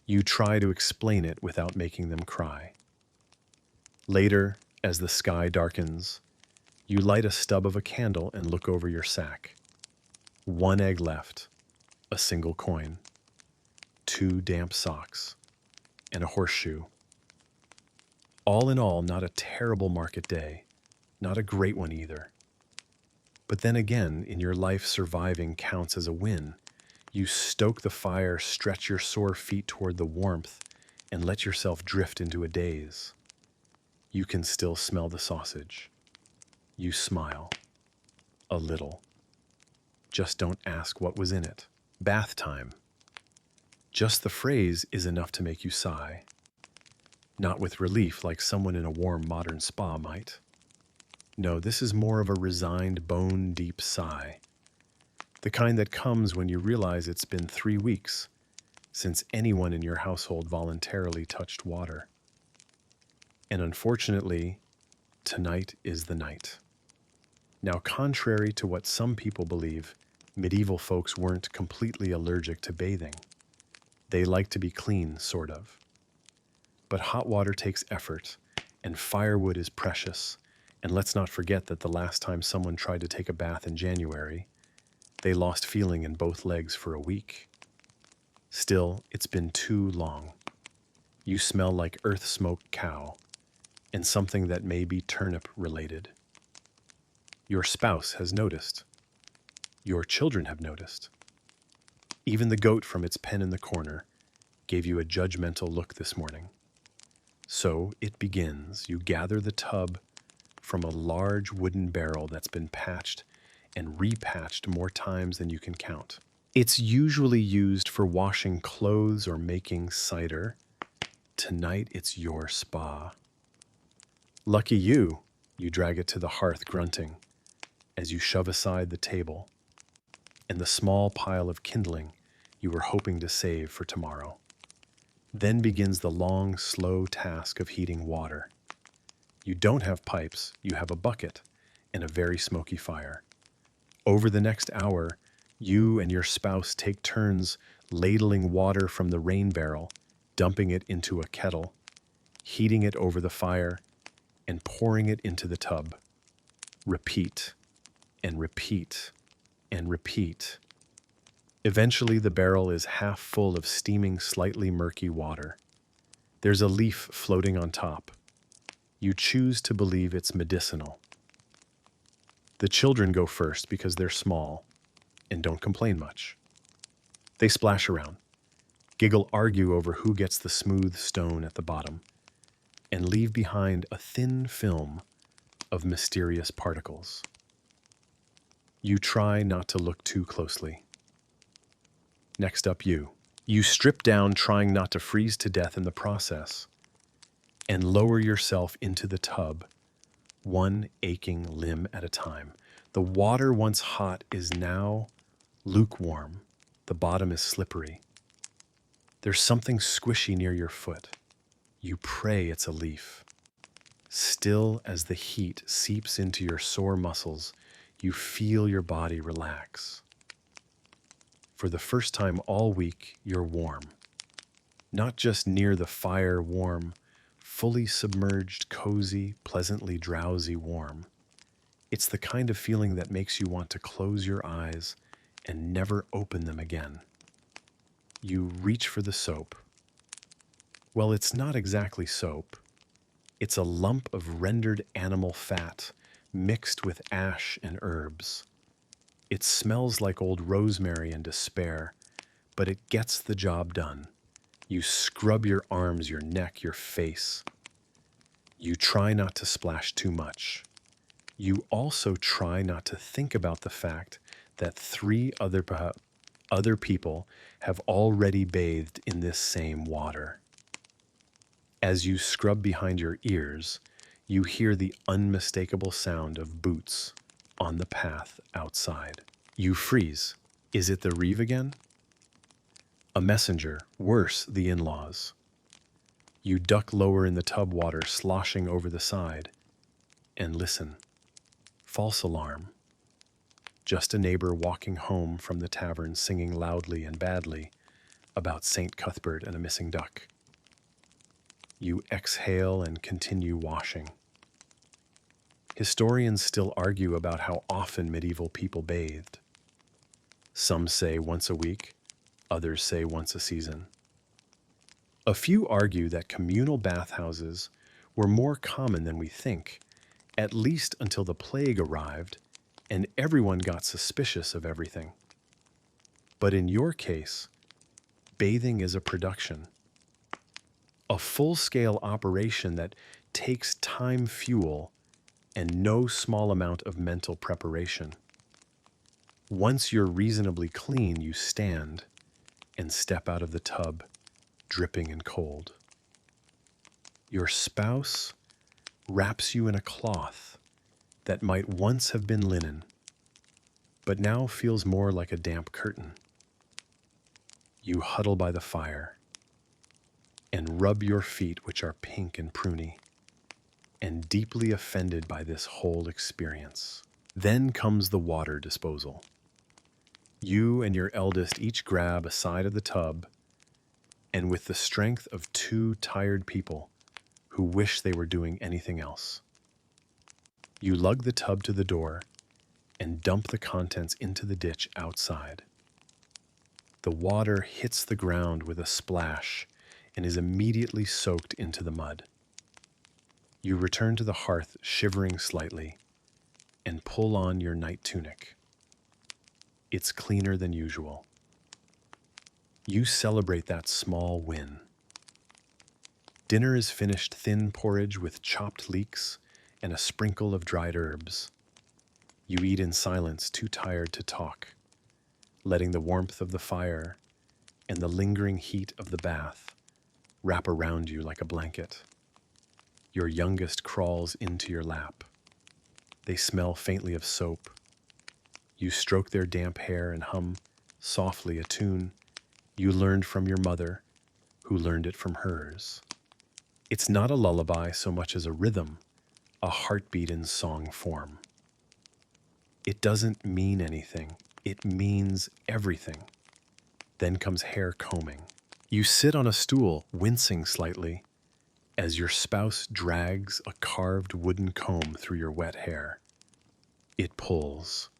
You try to explain it without making them cry. Later, as the sky darkens, you light a stub of a candle and look over your sack. 1 egg left, a single coin, 2 damp socks, and a horseshoe. All in all, not a terrible market day, not a great one either. But then again, in your life, surviving counts as a win. You stoke the fire, stretch your sore feet toward the warmth, and let yourself drift into a daze. You can still smell the sausage. You smile. A little. Just don't ask what was in it. Bath time. Just the phrase is enough to make you sigh. Not with relief like someone in a warm modern spa might. No, this is more of a resigned, bone-deep sigh. The kind that comes when you realize it's been 3 weeks since anyone in your household voluntarily touched water. And unfortunately, tonight is the night. Now, contrary to what some people believe, medieval folks weren't completely allergic to bathing. They like to be clean, sort of. But hot water takes effort, and firewood is precious. And let's not forget that the last time someone tried to take a bath in January, they lost feeling in both legs for a week. Still, it's been too long. You smell like earth-smoked cow, and something that may be turnip-related. Your spouse has noticed. Your children have noticed. Even the goat from its pen in the corner gave you a judgmental look this morning. So it begins. You gather the tub from a large wooden barrel that's been patched and repatched more times than you can count. It's usually used for washing clothes or making cider. Tonight it's your spa. Lucky you, you drag it to the hearth grunting as you shove aside the table and the small pile of kindling you were hoping to save for tomorrow. Then begins the long, slow task of heating water. You don't have pipes, you have a bucket and a very smoky fire. Over the next hour, you and your spouse take turns ladling water from the rain barrel, dumping it into a kettle, heating it over the fire, and pouring it into the tub. Repeat, and repeat, and repeat. Eventually, the barrel is half full of steaming, slightly murky water. There's a leaf floating on top. You choose to believe it's medicinal. The children go first because they're small and don't complain much. They splash around, giggle, argue over who gets the smooth stone at the bottom, and leave behind a thin film of mysterious particles. You try not to look too closely. Next up, you. You strip down, trying not to freeze to death in the process, and lower yourself into the tub, one aching limb at a time. The water, once hot, is now lukewarm. The bottom is slippery. There's something squishy near your foot. You pray it's a leaf. Still, as the heat seeps into your sore muscles, you feel your body relax. For the first time all week, you're warm. Not just near the fire warm, fully submerged, cozy, pleasantly drowsy warm. It's the kind of feeling that makes you want to close your eyes and never open them again. You reach for the soap. Well, it's not exactly soap. It's a lump of rendered animal fat mixed with ash and herbs. It smells like old rosemary and despair, but it gets the job done. You scrub your arms, your neck, your face. You try not to splash too much. You also try not to think about the fact that three other people have already bathed in this same water. As you scrub behind your ears, you hear the unmistakable sound of boots on the path outside. You freeze. Is it the Reeve again? A messenger, worse, the in-laws. You duck lower in the tub water sloshing over the side and listen. False alarm. Just a neighbor walking home from the tavern singing loudly and badly about St. Cuthbert and a missing duck. You exhale and continue washing. Historians still argue about how often medieval people bathed. Some say once a week, others say once a season. A few argue that communal bathhouses were more common than we think, at least until the plague arrived and everyone got suspicious of everything. But in your case, bathing is a production, a full-scale operation that takes time, fuel, and no small amount of mental preparation. Once you're reasonably clean, you stand and step out of the tub, dripping and cold. Your spouse wraps you in a cloth that might once have been linen, but now feels more like a damp curtain. You huddle by the fire and rub your feet, which are pink and pruny, and deeply offended by this whole experience. Then comes the water disposal. You and your eldest each grab a side of the tub, and with the strength of two tired people who wish they were doing anything else, you lug the tub to the door and dump the contents into the ditch outside. The water hits the ground with a splash and is immediately soaked into the mud. You return to the hearth shivering slightly and pull on your night tunic. It's cleaner than usual. You celebrate that small win. Dinner is finished, thin porridge with chopped leeks and a sprinkle of dried herbs. You eat in silence, too tired to talk, letting the warmth of the fire and the lingering heat of the bath wrap around you like a blanket. Your youngest crawls into your lap. They smell faintly of soap. You stroke their damp hair and hum softly a tune you learned from your mother, who learned it from hers. It's not a lullaby so much as a rhythm, a heartbeat in song form. It doesn't mean anything. It means everything. Then comes hair combing. You sit on a stool, wincing slightly, as your spouse drags a carved wooden comb through your wet hair. It pulls.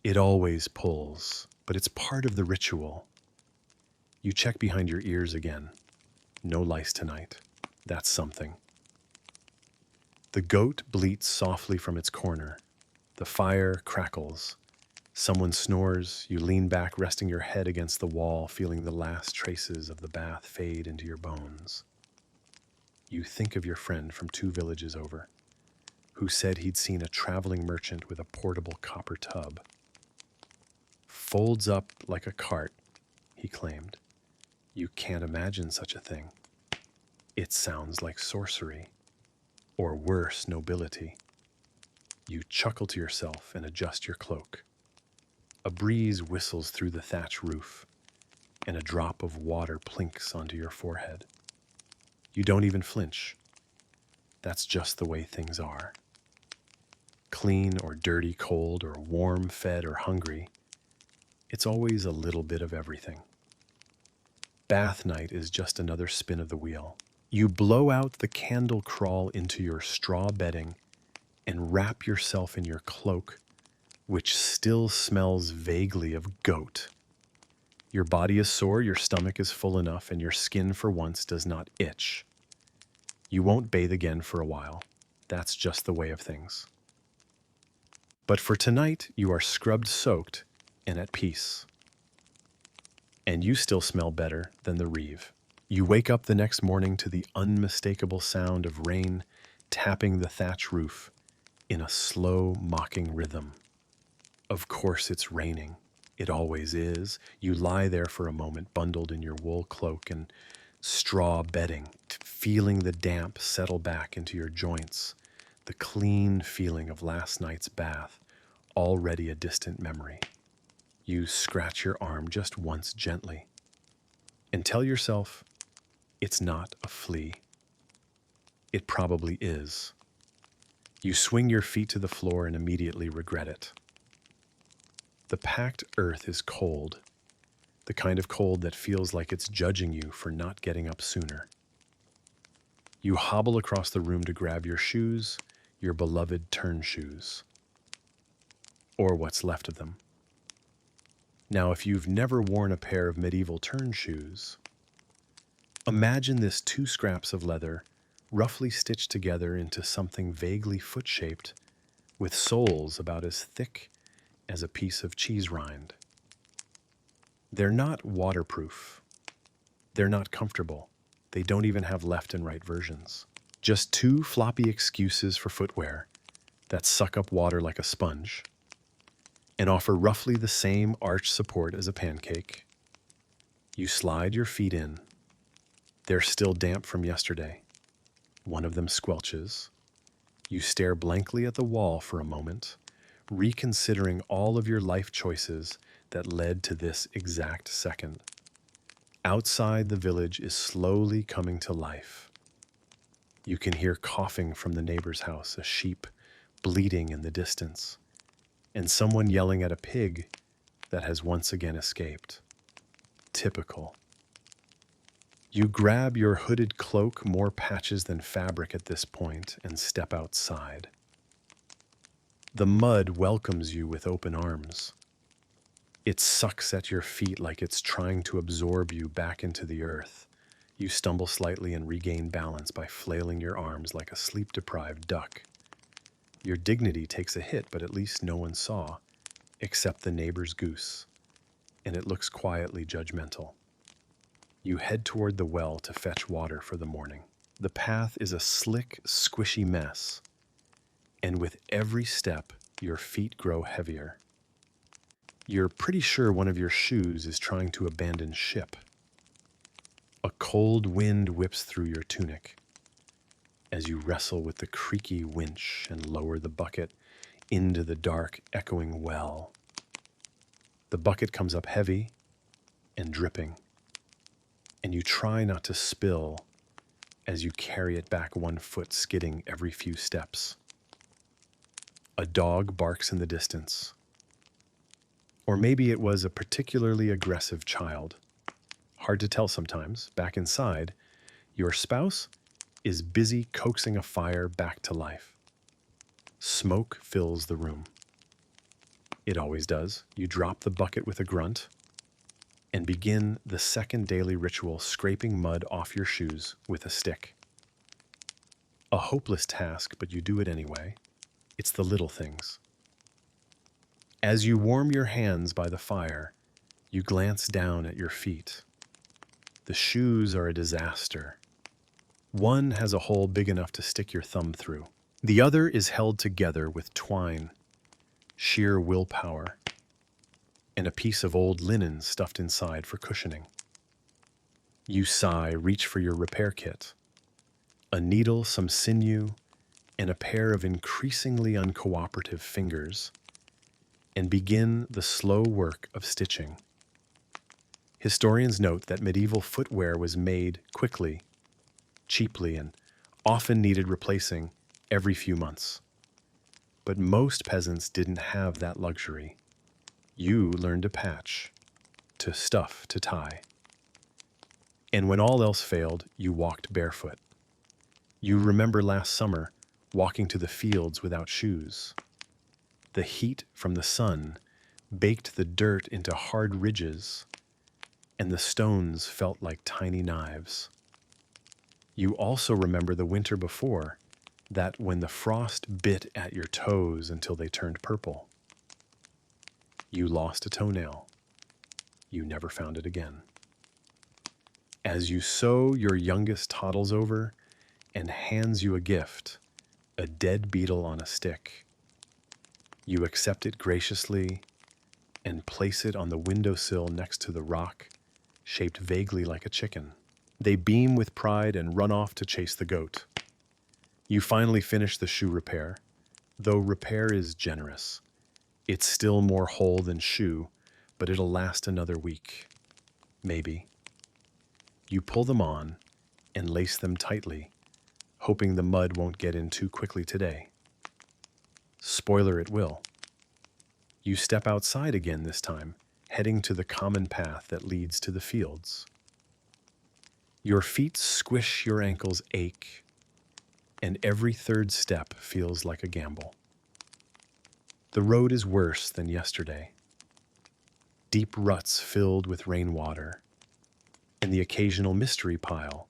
It always pulls, but it's part of the ritual. You check behind your ears again. No lice tonight. That's something. The goat bleats softly from its corner. The fire crackles. Someone snores. You lean back, resting your head against the wall, feeling the last traces of the bath fade into your bones. You think of your friend from 2 villages over, who said he'd seen a traveling merchant with a portable copper tub. Folds up like a cart, he claimed. You can't imagine such a thing. It sounds like sorcery, or worse, nobility. You chuckle to yourself and adjust your cloak. A breeze whistles through the thatch roof, and a drop of water plinks onto your forehead. You don't even flinch. That's just the way things are. Clean or dirty, cold or warm, fed or hungry, it's always a little bit of everything. Bath night is just another spin of the wheel. You blow out the candle crawl into your straw bedding and wrap yourself in your cloak, which still smells vaguely of goat. Your body is sore, your stomach is full enough, and your skin for once does not itch. You won't bathe again for a while. That's just the way of things. But for tonight, you are scrubbed soaked and at peace. And you still smell better than the reeve. You wake up the next morning to the unmistakable sound of rain tapping the thatch roof in a slow, mocking rhythm. Of course it's raining. It always is. You lie there for a moment, bundled in your wool cloak and straw bedding, feeling the damp settle back into your joints, the clean feeling of last night's bath, already a distant memory. You scratch your arm just once gently and tell yourself it's not a flea. It probably is. You swing your feet to the floor and immediately regret it. The packed earth is cold, the kind of cold that feels like it's judging you for not getting up sooner. You hobble across the room to grab your shoes, your beloved turn shoes, or what's left of them. Now, if you've never worn a pair of medieval turn shoes, imagine this two scraps of leather roughly stitched together into something vaguely foot-shaped with soles about as thick as a piece of cheese rind. They're not waterproof. They're not comfortable. They don't even have left and right versions. Just two floppy excuses for footwear that suck up water like a sponge and offer roughly the same arch support as a pancake. You slide your feet in. They're still damp from yesterday. One of them squelches. You stare blankly at the wall for a moment, reconsidering all of your life choices that led to this exact second. Outside, the village is slowly coming to life. You can hear coughing from the neighbor's house, a sheep bleating in the distance, and someone yelling at a pig that has once again escaped. Typical. You grab your hooded cloak, more patches than fabric at this point, and step outside. The mud welcomes you with open arms. It sucks at your feet like it's trying to absorb you back into the earth. You stumble slightly and regain balance by flailing your arms like a sleep-deprived duck. Your dignity takes a hit, but at least no one saw, except the neighbor's goose, and it looks quietly judgmental. You head toward the well to fetch water for the morning. The path is a slick, squishy mess, and with every step, your feet grow heavier. You're pretty sure one of your shoes is trying to abandon ship. A cold wind whips through your tunic as you wrestle with the creaky winch and lower the bucket into the dark, echoing well. The bucket comes up heavy and dripping, and you try not to spill as you carry it back 1 foot, skidding every few steps. A dog barks in the distance. Or maybe it was a particularly aggressive child. Hard to tell sometimes. Back inside, your spouse is busy coaxing a fire back to life. Smoke fills the room. It always does. You drop the bucket with a grunt and begin the second daily ritual, scraping mud off your shoes with a stick. A hopeless task, but you do it anyway. It's the little things. As you warm your hands by the fire, you glance down at your feet. The shoes are a disaster. One has a hole big enough to stick your thumb through. The other is held together with twine, sheer willpower, and a piece of old linen stuffed inside for cushioning. You sigh, reach for your repair kit. A needle, some sinew, and a pair of increasingly uncooperative fingers, and begin the slow work of stitching. Historians note that medieval footwear was made quickly, cheaply, and often needed replacing every few months. But most peasants didn't have that luxury. You learned to patch, to stuff, to tie. And when all else failed, you walked barefoot. You remember last summer walking to the fields without shoes. The heat from the sun baked the dirt into hard ridges, and the stones felt like tiny knives. You also remember the winter before, that when the frost bit at your toes until they turned purple. You lost a toenail. You never found it again. As you sew your youngest toddles over and hands you a gift, a dead beetle on a stick, you accept it graciously and place it on the windowsill next to the rock, shaped vaguely like a chicken. They beam with pride and run off to chase the goat. You finally finish the shoe repair, though repair is generous. It's still more hole than shoe, but it'll last another week. Maybe. You pull them on and lace them tightly, hoping the mud won't get in too quickly today. Spoiler, it will. You step outside again this time, heading to the common path that leads to the fields. Your feet squish, your ankles ache, and every third step feels like a gamble. The road is worse than yesterday. Deep ruts filled with rainwater, and the occasional mystery pile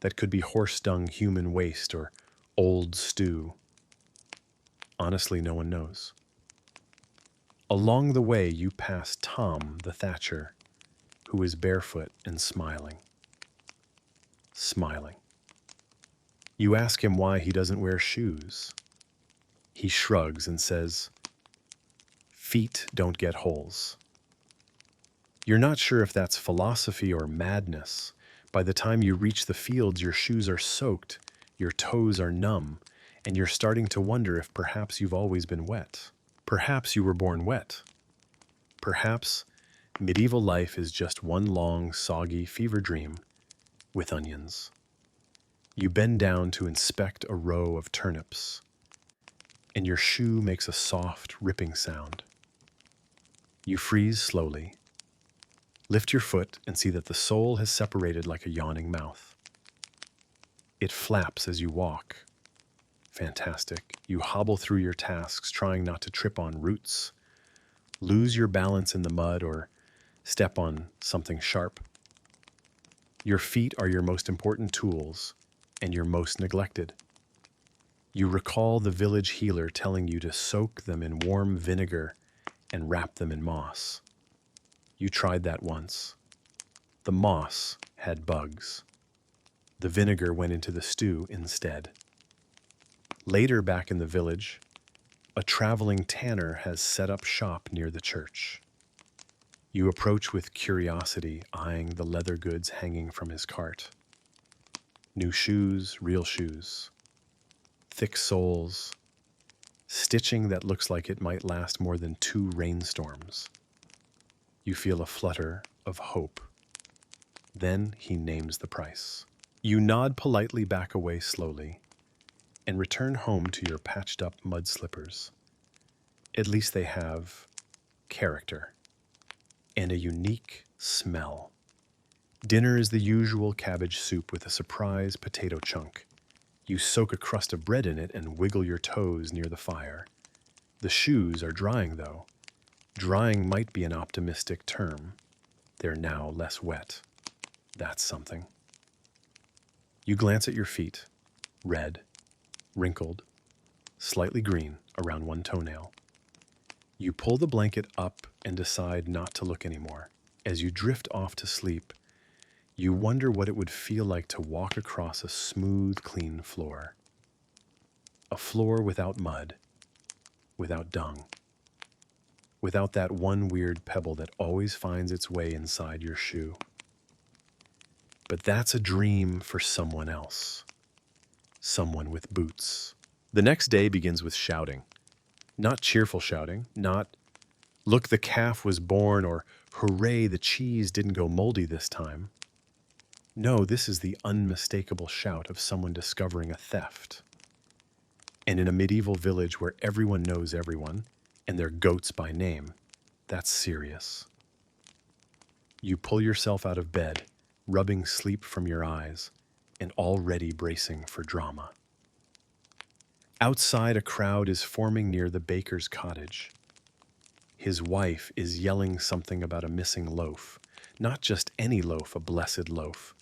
that could be horse-dung human waste or old stew. Honestly, no one knows. Along the way, you pass Tom the Thatcher, who is barefoot and smiling. Smiling. You ask him why he doesn't wear shoes. He shrugs and says, "Feet don't get holes." You're not sure if that's philosophy or madness. By the time you reach the fields, your shoes are soaked, your toes are numb, and you're starting to wonder if perhaps you've always been wet. Perhaps you were born wet. Perhaps medieval life is just one long, soggy fever dream with onions. You bend down to inspect a row of turnips, and your shoe makes a soft, ripping sound. You freeze slowly, lift your foot, and see that the sole has separated like a yawning mouth. It flaps as you walk. Fantastic. You hobble through your tasks, trying not to trip on roots, lose your balance in the mud, or step on something sharp. Your feet are your most important tools and your most neglected. You recall the village healer telling you to soak them in warm vinegar and wrap them in moss. You tried that once. The moss had bugs. The vinegar went into the stew instead. Later, back in the village, a traveling tanner has set up shop near the church. You approach with curiosity, eyeing the leather goods hanging from his cart. New shoes, real shoes, thick soles, stitching that looks like it might last more than 2 rainstorms. You feel a flutter of hope. Then he names the price. You nod politely, back away slowly, and return home to your patched-up mud slippers. At least they have character and a unique smell. Dinner is the usual cabbage soup with a surprise potato chunk. You soak a crust of bread in it and wiggle your toes near the fire. The shoes are drying, though. Drying might be an optimistic term. They're now less wet. That's something. You glance at your feet, red, wrinkled, slightly green around one toenail. You pull the blanket up and decide not to look anymore. As you drift off to sleep, you wonder what it would feel like to walk across a smooth, clean floor. A floor without mud, without dung, without that one weird pebble that always finds its way inside your shoe. But that's a dream for someone else. Someone with boots. The next day begins with shouting. Not cheerful shouting, not, "Look, the calf was born," or "Hooray, the cheese didn't go moldy this time." No, this is the unmistakable shout of someone discovering a theft. And in a medieval village where everyone knows everyone, and they're goats by name, that's serious. You pull yourself out of bed, rubbing sleep from your eyes, and already bracing for drama. Outside, a crowd is forming near the baker's cottage. His wife is yelling something about a missing loaf. Not just any loaf, a blessed loaf,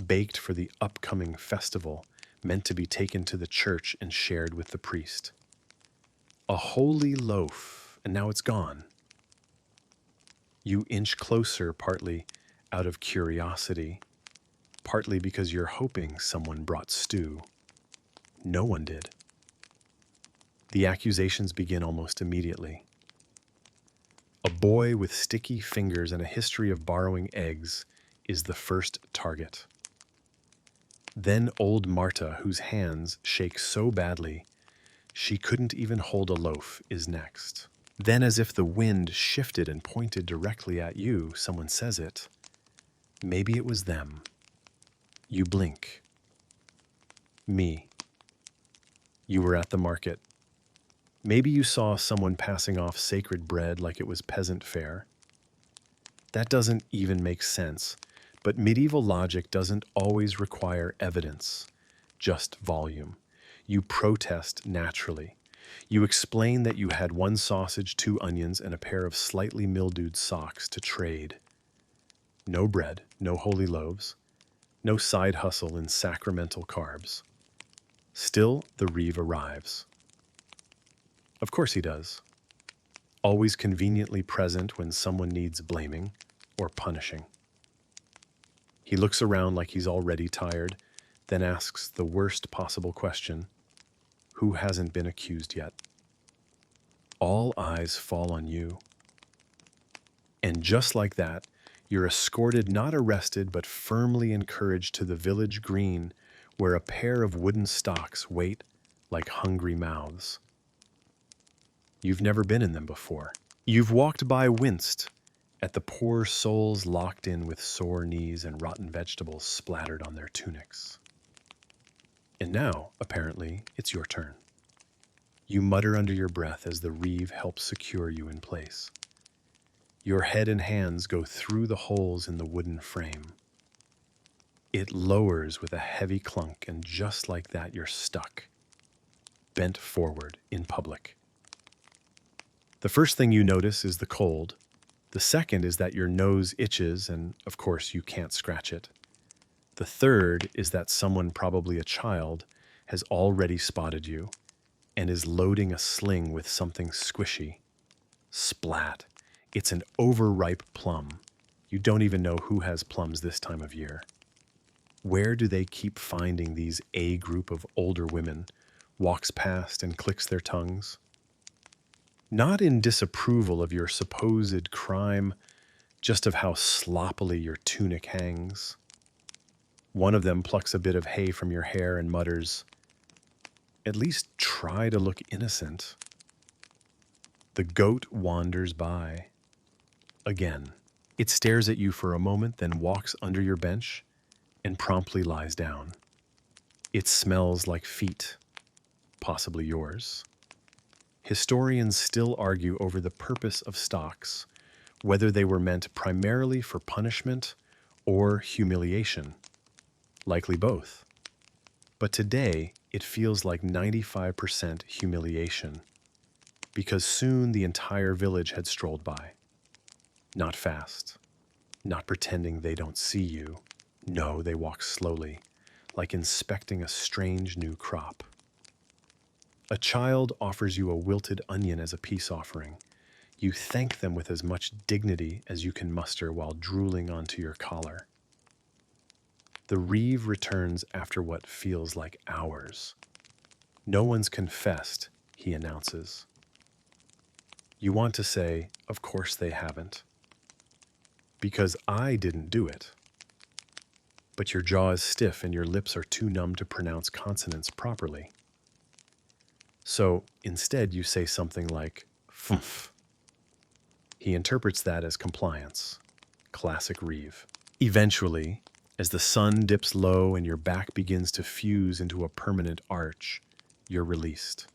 baked for the upcoming festival, meant to be taken to the church and shared with the priest. A holy loaf, and now it's gone. You inch closer, partly out of curiosity, partly because you're hoping someone brought stew. No one did. The accusations begin almost immediately. A boy with sticky fingers and a history of borrowing eggs is the first target. Then old Marta, whose hands shake so badly she couldn't even hold a loaf, is next. Then, as if the wind shifted and pointed directly at you, someone says it. Maybe it was them. You blink. Me. You were at the market. Maybe you saw someone passing off sacred bread like it was peasant fare. That doesn't even make sense, but medieval logic doesn't always require evidence, just volume. You protest naturally. You explain that you had one sausage, 2 onions, and a pair of slightly mildewed socks to trade. No bread, no holy loaves, no side hustle in sacramental carbs. Still, the Reeve arrives. Of course he does. Always conveniently present when someone needs blaming or punishing. He looks around like he's already tired, then asks the worst possible question: who hasn't been accused yet? All eyes fall on you. And just like that, you're escorted, not arrested, but firmly encouraged to the village green, where a pair of wooden stocks wait like hungry mouths. You've never been in them before. You've walked by, winced at the poor souls locked in with sore knees and rotten vegetables splattered on their tunics. And now, apparently, it's your turn. You mutter under your breath as the Reeve helps secure you in place. Your head and hands go through the holes in the wooden frame. It lowers with a heavy clunk, and just like that, you're stuck, bent forward in public. The first thing you notice is the cold. The second is that your nose itches, and of course you can't scratch it. The third is that someone, probably a child, has already spotted you and is loading a sling with something squishy. Splat. It's an overripe plum. You don't even know who has plums this time of year. Where do they keep finding these A group of older women? Walks past and clicks their tongues. Not in disapproval of your supposed crime, just of how sloppily your tunic hangs. One of them plucks a bit of hay from your hair and mutters, "At least try to look innocent." The goat wanders by. Again. It stares at you for a moment, then walks under your bench and promptly lies down. It smells like feet, possibly yours. Historians still argue over the purpose of stocks, whether they were meant primarily for punishment or humiliation. Likely both. But today, it feels like 95% humiliation, because soon the entire village had strolled by. Not fast, not pretending they don't see you. No, they walk slowly, like inspecting a strange new crop. A child offers you a wilted onion as a peace offering. You thank them with as much dignity as you can muster while drooling onto your collar. The Reeve returns after what feels like hours. "No one's confessed," he announces. You want to say, "Of course they haven't, because I didn't do it." But your jaw is stiff and your lips are too numb to pronounce consonants properly. So instead you say something like, "Fumph." He interprets that as compliance. Classic Reeve. Eventually, as the sun dips low and your back begins to fuse into a permanent arch, you're released.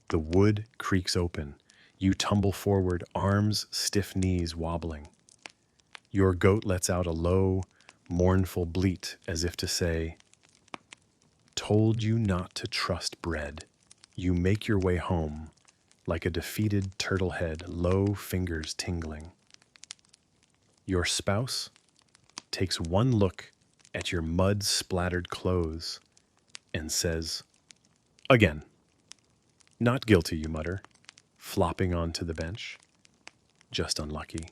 The wood creaks open. You tumble forward, arms, stiff knees wobbling. Your goat lets out a low, mournful bleat as if to say, "Told you not to trust bread." You make your way home, like a defeated turtlehead, low fingers tingling. Your spouse takes one look at your mud-splattered clothes and says, "Again." "Not guilty," you mutter, flopping onto the bench. "Just unlucky."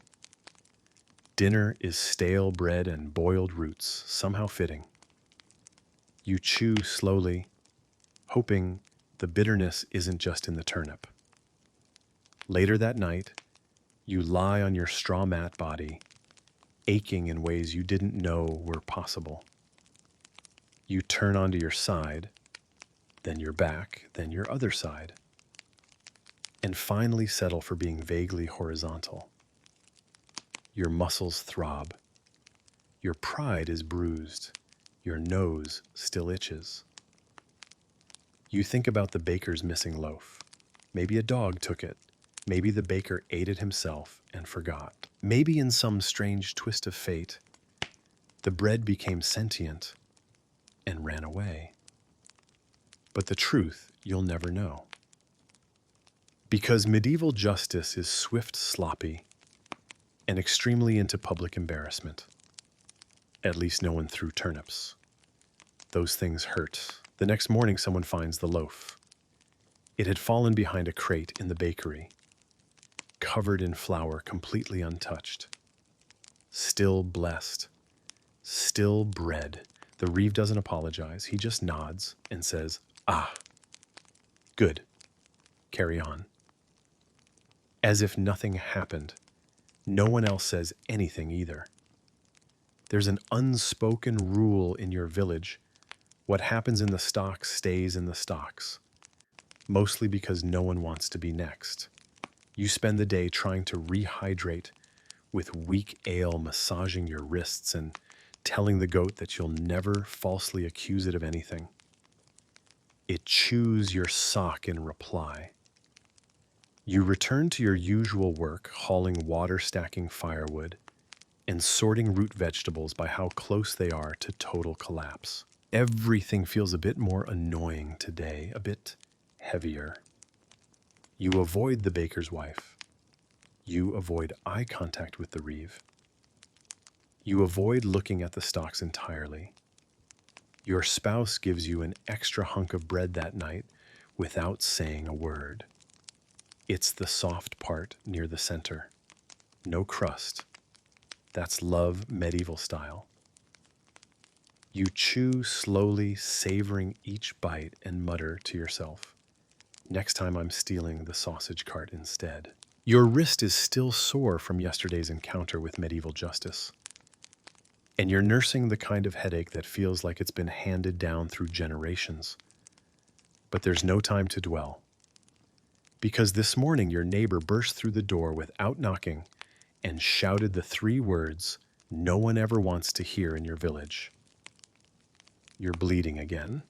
Dinner is stale bread and boiled roots, somehow fitting. You chew slowly, hoping the bitterness isn't just in the turnip. Later that night, you lie on your straw mat body, aching in ways you didn't know were possible. You turn onto your side, then your back, then your other side, and finally settle for being vaguely horizontal. Your muscles throb. Your pride is bruised. Your nose still itches. You think about the baker's missing loaf. Maybe a dog took it. Maybe the baker ate it himself and forgot. Maybe in some strange twist of fate, the bread became sentient and ran away. But the truth you'll never know. Because medieval justice is swift, sloppy, and extremely into public embarrassment. At least no one threw turnips. Those things hurt. The next morning, someone finds the loaf. It had fallen behind a crate in the bakery, covered in flour, completely untouched. Still blessed. Still bread. The Reeve doesn't apologize. He just nods and says, "Ah, good. Carry on." As if nothing happened. No one else says anything either. There's an unspoken rule in your village. What happens in the stocks stays in the stocks, mostly because no one wants to be next. You spend the day trying to rehydrate with weak ale massaging your wrists and telling the goat that you'll never falsely accuse it of anything. It chews your sock in reply. You return to your usual work, hauling water, stacking firewood, and sorting root vegetables by how close they are to total collapse. Everything feels a bit more annoying today, a bit heavier. You avoid the baker's wife. You avoid eye contact with the Reeve. You avoid looking at the stalks entirely. Your spouse gives you an extra hunk of bread that night without saying a word. It's the soft part near the center. No crust. That's love medieval style. You chew slowly, savoring each bite, and mutter to yourself, "Next time I'm stealing the sausage cart instead." Your wrist is still sore from yesterday's encounter with medieval justice. And you're nursing the kind of headache that feels like it's been handed down through generations. But there's no time to dwell. Because this morning your neighbor burst through the door without knocking and shouted the 3 words no one ever wants to hear in your village. "You're bleeding again."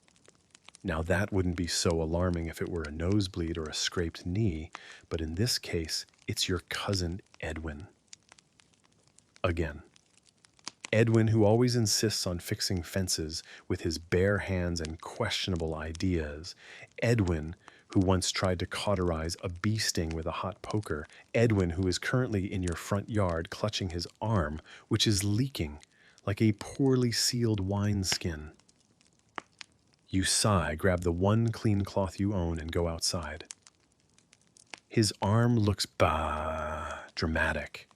Now that wouldn't be so alarming if it were a nosebleed or a scraped knee, but in this case, it's your cousin Edwin. Again. Edwin, who always insists on fixing fences with his bare hands and questionable ideas. Edwin, who once tried to cauterize a bee sting with a hot poker. Edwin, who is currently in your front yard clutching his arm, which is leaking like a poorly sealed wineskin. You sigh, grab the one clean cloth you own, and go outside. His arm looks dramatic.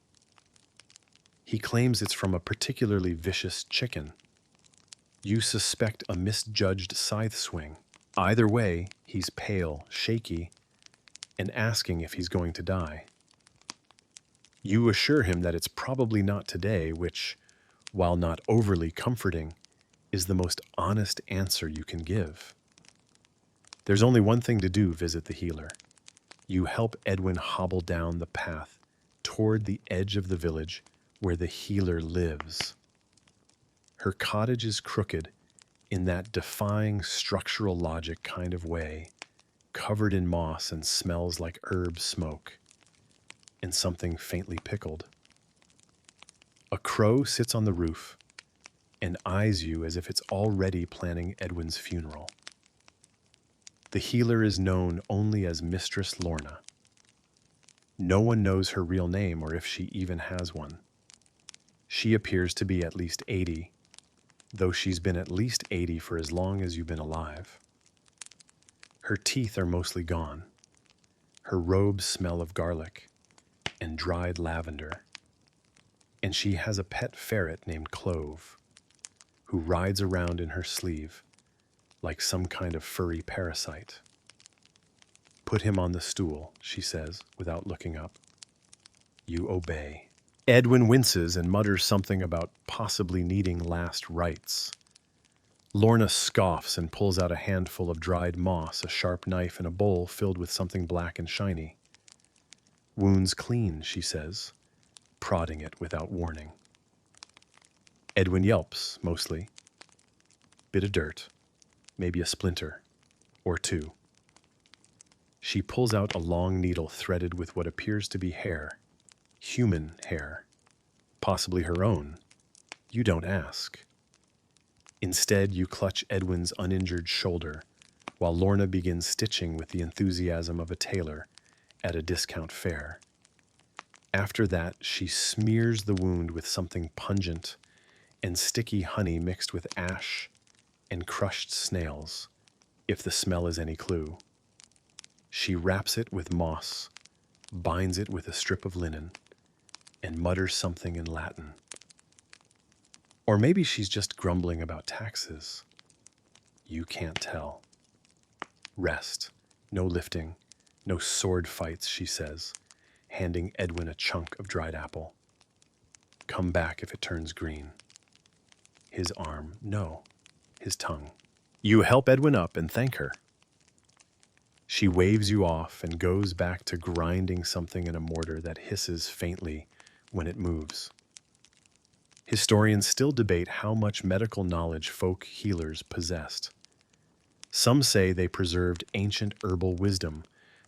He claims it's from a particularly vicious chicken. You suspect a misjudged scythe swing. Either way, he's pale, shaky, and asking if he's going to die. You assure him that it's probably not today, which, while not overly comforting, is the most honest answer you can give. There's only one thing to do, visit the healer. You help Edwin hobble down the path toward the edge of the village where the healer lives. Her cottage is crooked in that defying structural logic kind of way, covered in moss and smells like herb smoke and something faintly pickled. A crow sits on the roof and eyes you as if it's already planning Edwin's funeral. The healer is known only as Mistress Lorna. No one knows her real name or if she even has one. She appears to be at least 80, though she's been at least 80 for as long as you've been alive. Her teeth are mostly gone. Her robes smell of garlic and dried lavender. And she has a pet ferret named Clove, who rides around in her sleeve like some kind of furry parasite. "Put him on the stool," she says, without looking up. You obey. Edwin winces and mutters something about possibly needing last rites. Lorna scoffs and pulls out a handful of dried moss, a sharp knife, and a bowl filled with something black and shiny. "Wound's clean," she says, prodding it without warning. Edwin yelps, mostly. Bit of dirt, maybe a splinter, or two. She pulls out a long needle threaded with what appears to be hair. Human hair. Possibly her own. You don't ask. Instead, you clutch Edwin's uninjured shoulder, while Lorna begins stitching with the enthusiasm of a tailor at a discount fair. After that, she smears the wound with something pungent and sticky honey mixed with ash and crushed snails, if the smell is any clue. She wraps it with moss, binds it with a strip of linen, and mutters something in Latin. Or maybe she's just grumbling about taxes. You can't tell. Rest. No lifting. No sword fights, she says, handing Edwin a chunk of dried apple. Come back if it turns green. His arm. No. His tongue. You help Edwin up and thank her. She waves you off and goes back to grinding something in a mortar that hisses faintly when it moves. Historians still debate how much medical knowledge folk healers possessed. Some say they preserved ancient herbal wisdom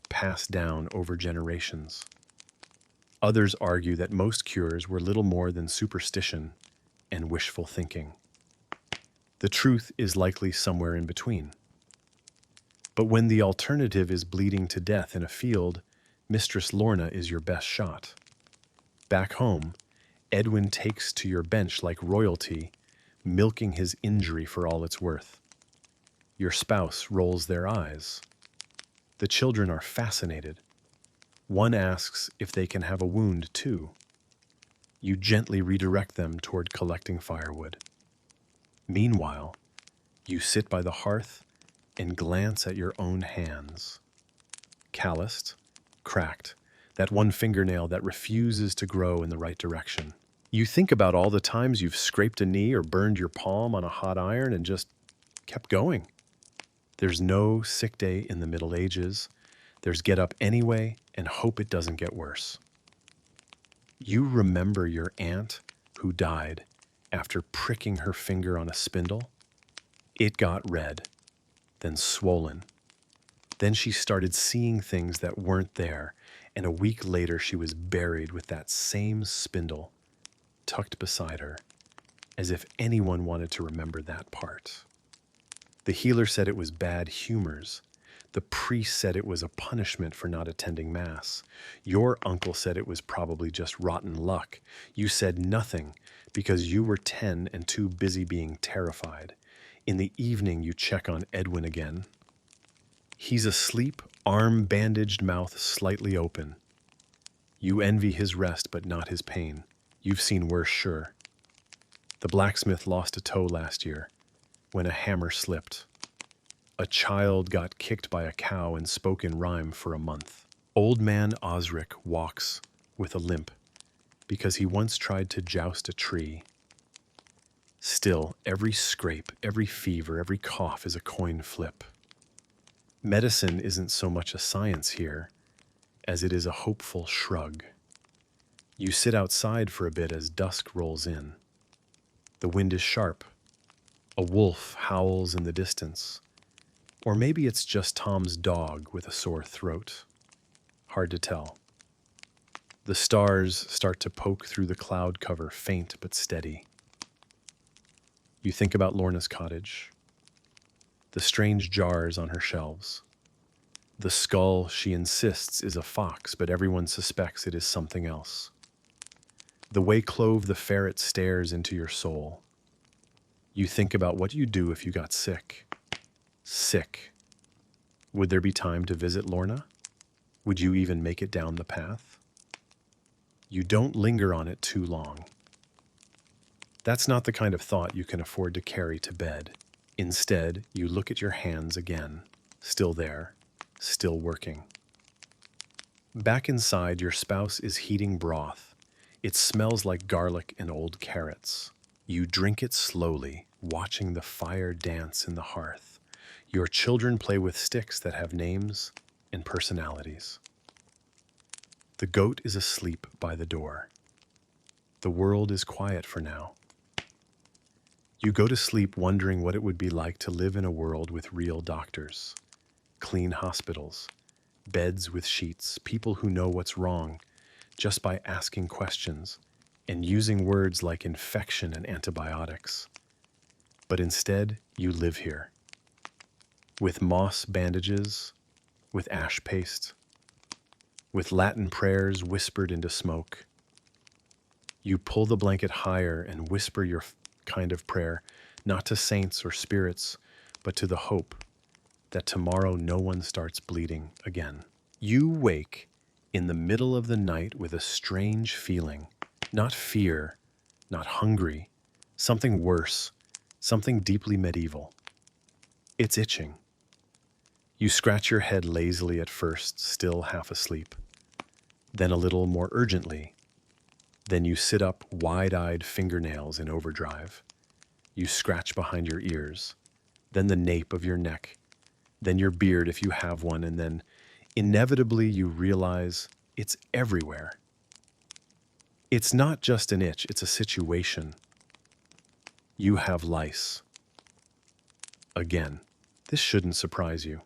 passed down over generations. Others argue that most cures were little more than superstition and wishful thinking. The truth is likely somewhere in between. But when the alternative is bleeding to death in a field, Mistress Lorna is your best shot. Back home, Edwin takes to your bench like royalty, milking his injury for all it's worth. Your spouse rolls their eyes. The children are fascinated. One asks if they can have a wound too. You gently redirect them toward collecting firewood. Meanwhile, you sit by the hearth and glance at your own hands. Calloused, cracked, that one fingernail that refuses to grow in the right direction. You think about all the times you've scraped a knee or burned your palm on a hot iron and just kept going. There's no sick day in the Middle Ages. There's get up anyway and hope it doesn't get worse. You remember your aunt who died after pricking her finger on a spindle? It got red, then swollen. Then she started seeing things that weren't there, and a week later she was buried with that same spindle tucked beside her, as if anyone wanted to remember that part. The healer said it was bad humors. The priest said it was a punishment for not attending Mass. Your uncle said it was probably just rotten luck. You said nothing because you were 10 and too busy being terrified. In the evening, you check on Edwin again. He's asleep, arm bandaged, mouth slightly open. You envy his rest, but not his pain. You've seen worse, sure. The blacksmith lost a toe last year when a hammer slipped. A child got kicked by a cow and spoke in rhyme for a month. Old man Osric walks with a limp because he once tried to joust a tree. Still, every scrape, every fever, every cough is a coin flip. Medicine isn't so much a science here as it is a hopeful shrug. You sit outside for a bit as dusk rolls in. The wind is sharp. A wolf howls in the distance. Or maybe it's just Tom's dog with a sore throat. Hard to tell. The stars start to poke through the cloud cover, faint but steady. You think about Lorna's cottage. The strange jars on her shelves. The skull she insists is a fox, but everyone suspects it is something else. The way Clove the ferret stares into your soul. You think about what you'd do if you got sick. Sick. Would there be time to visit Lorna? Would you even make it down the path? You don't linger on it too long. That's not the kind of thought you can afford to carry to bed. Instead, you look at your hands again, still there, still working. Back inside, your spouse is heating broth. It smells like garlic and old carrots. You drink it slowly, watching the fire dance in the hearth. Your children play with sticks that have names and personalities. The goat is asleep by the door. The world is quiet for now. You go to sleep wondering what it would be like to live in a world with real doctors, clean hospitals, beds with sheets, people who know what's wrong just by asking questions and using words like infection and antibiotics. But instead, you live here, with moss bandages, with ash paste, with Latin prayers whispered into smoke. You pull the blanket higher and whisper your kind of prayer, not to saints or spirits, but to the hope that tomorrow no one starts bleeding again. You wake in the middle of the night with a strange feeling, not fear, not hungry, something worse, something deeply medieval. It's itching. You scratch your head lazily at first, still half asleep, then a little more urgently. Then you sit up, wide-eyed, fingernails in overdrive. You scratch behind your ears, then the nape of your neck, then your beard if you have one, and then inevitably you realize it's everywhere. It's not just an itch, it's a situation. You have lice. Again, this shouldn't surprise you.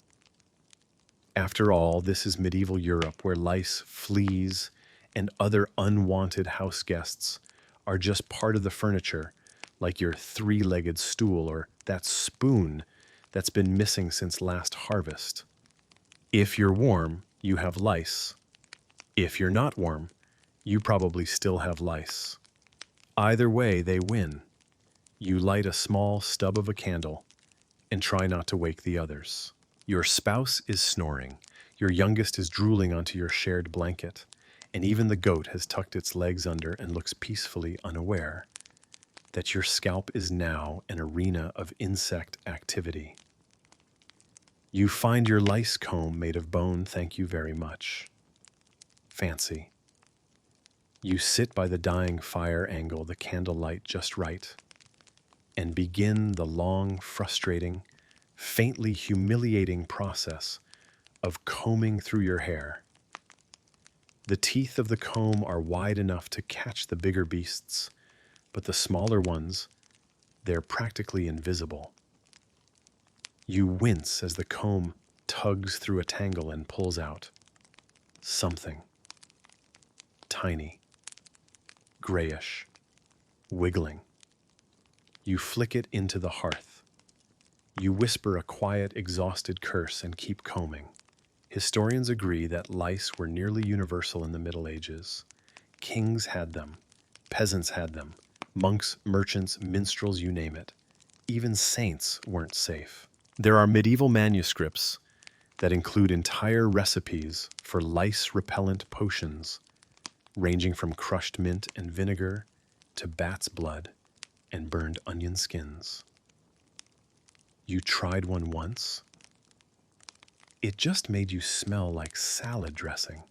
After all, this is medieval Europe where lice, fleas, and other unwanted house guests are just part of the furniture, like your three-legged stool or that spoon that's been missing since last harvest. If you're warm, you have lice. If you're not warm, you probably still have lice. Either way, they win. You light a small stub of a candle and try not to wake the others. Your spouse is snoring. Your youngest is drooling onto your shared blanket, and even the goat has tucked its legs under and looks peacefully unaware that your scalp is now an arena of insect activity. You find your lice comb made of bone, thank you very much. Fancy. You sit by the dying fire angle, the candlelight just right, and begin the long, frustrating, faintly humiliating process of combing through your hair. The teeth of the comb are wide enough to catch the bigger beasts, but the smaller ones, they're practically invisible. You wince as the comb tugs through a tangle and pulls out something. Tiny, grayish, wiggling. You flick it into the hearth. You whisper a quiet, exhausted curse and keep combing. Historians agree that lice were nearly universal in the Middle Ages. Kings had them, peasants had them, monks, merchants, minstrels, you name it. Even saints weren't safe. There are medieval manuscripts that include entire recipes for lice-repellent potions, ranging from crushed mint and vinegar to bat's blood and burned onion skins. You tried one once? It just made you smell like salad dressing.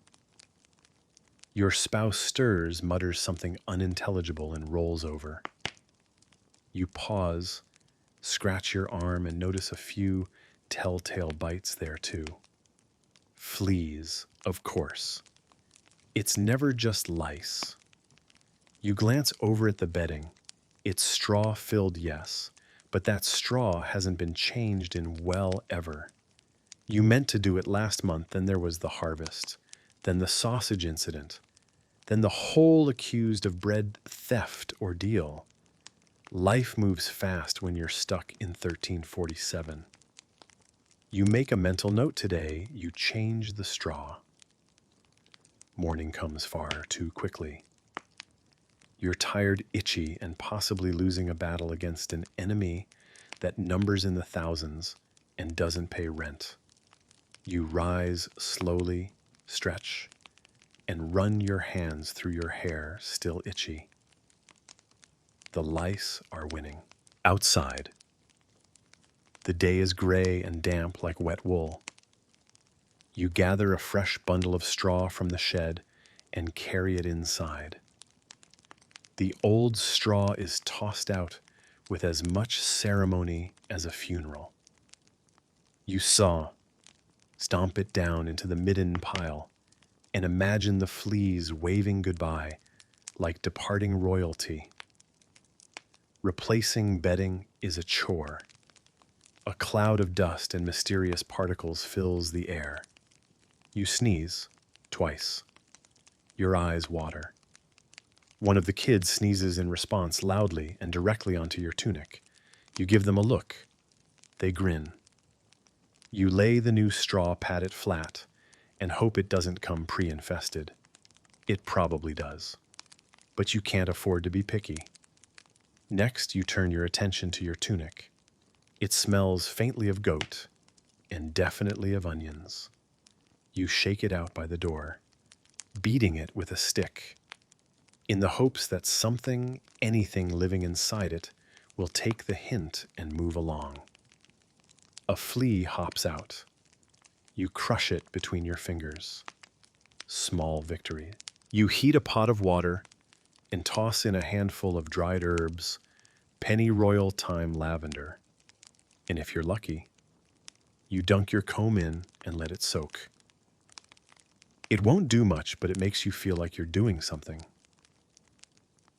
Your spouse stirs, mutters something unintelligible, and rolls over. You pause, scratch your arm, and notice a few telltale bites there too. Fleas, of course. It's never just lice. You glance over at the bedding. It's straw-filled, yes, but that straw hasn't been changed in well ever. You meant to do it last month, then there was the harvest, then the sausage incident, then the whole accused of bread theft ordeal. Life moves fast when you're stuck in 1347. You make a mental note today, you change the straw. Morning comes far too quickly. You're tired, itchy, and possibly losing a battle against an enemy that numbers in the thousands and doesn't pay rent. You rise slowly, stretch, and run your hands through your hair, still itchy. The lice are winning. Outside, the day is gray and damp like wet wool. You gather a fresh bundle of straw from the shed and carry it inside. The old straw is tossed out with as much ceremony as a funeral. You stomp it down into the midden pile, and imagine the fleas waving goodbye like departing royalty. Replacing bedding is a chore. A cloud of dust and mysterious particles fills the air. You sneeze twice. Your eyes water. One of the kids sneezes in response loudly and directly onto your tunic. You give them a look. They grin. You lay the new straw, pat it flat, and hope it doesn't come pre-infested. It probably does. But you can't afford to be picky. Next, you turn your attention to your tunic. It smells faintly of goat and definitely of onions. You shake it out by the door, beating it with a stick, in the hopes that something, anything living inside it, will take the hint and move along. A flea hops out. You crush it between your fingers. Small victory. You heat a pot of water and toss in a handful of dried herbs, pennyroyal thyme, lavender. And if you're lucky, you dunk your comb in and let it soak. It won't do much, but it makes you feel like you're doing something.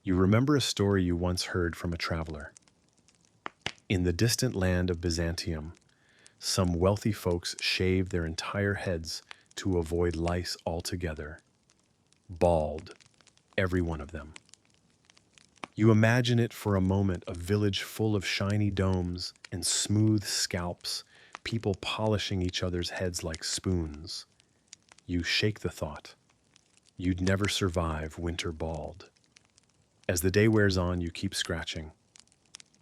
You remember a story you once heard from a traveler. In the distant land of Byzantium, some wealthy folks shaved their entire heads to avoid lice altogether. Bald, every one of them. You imagine it for a moment, a village full of shiny domes and smooth scalps, people polishing each other's heads like spoons. You shake the thought. You'd never survive winter bald. As the day wears on, you keep scratching.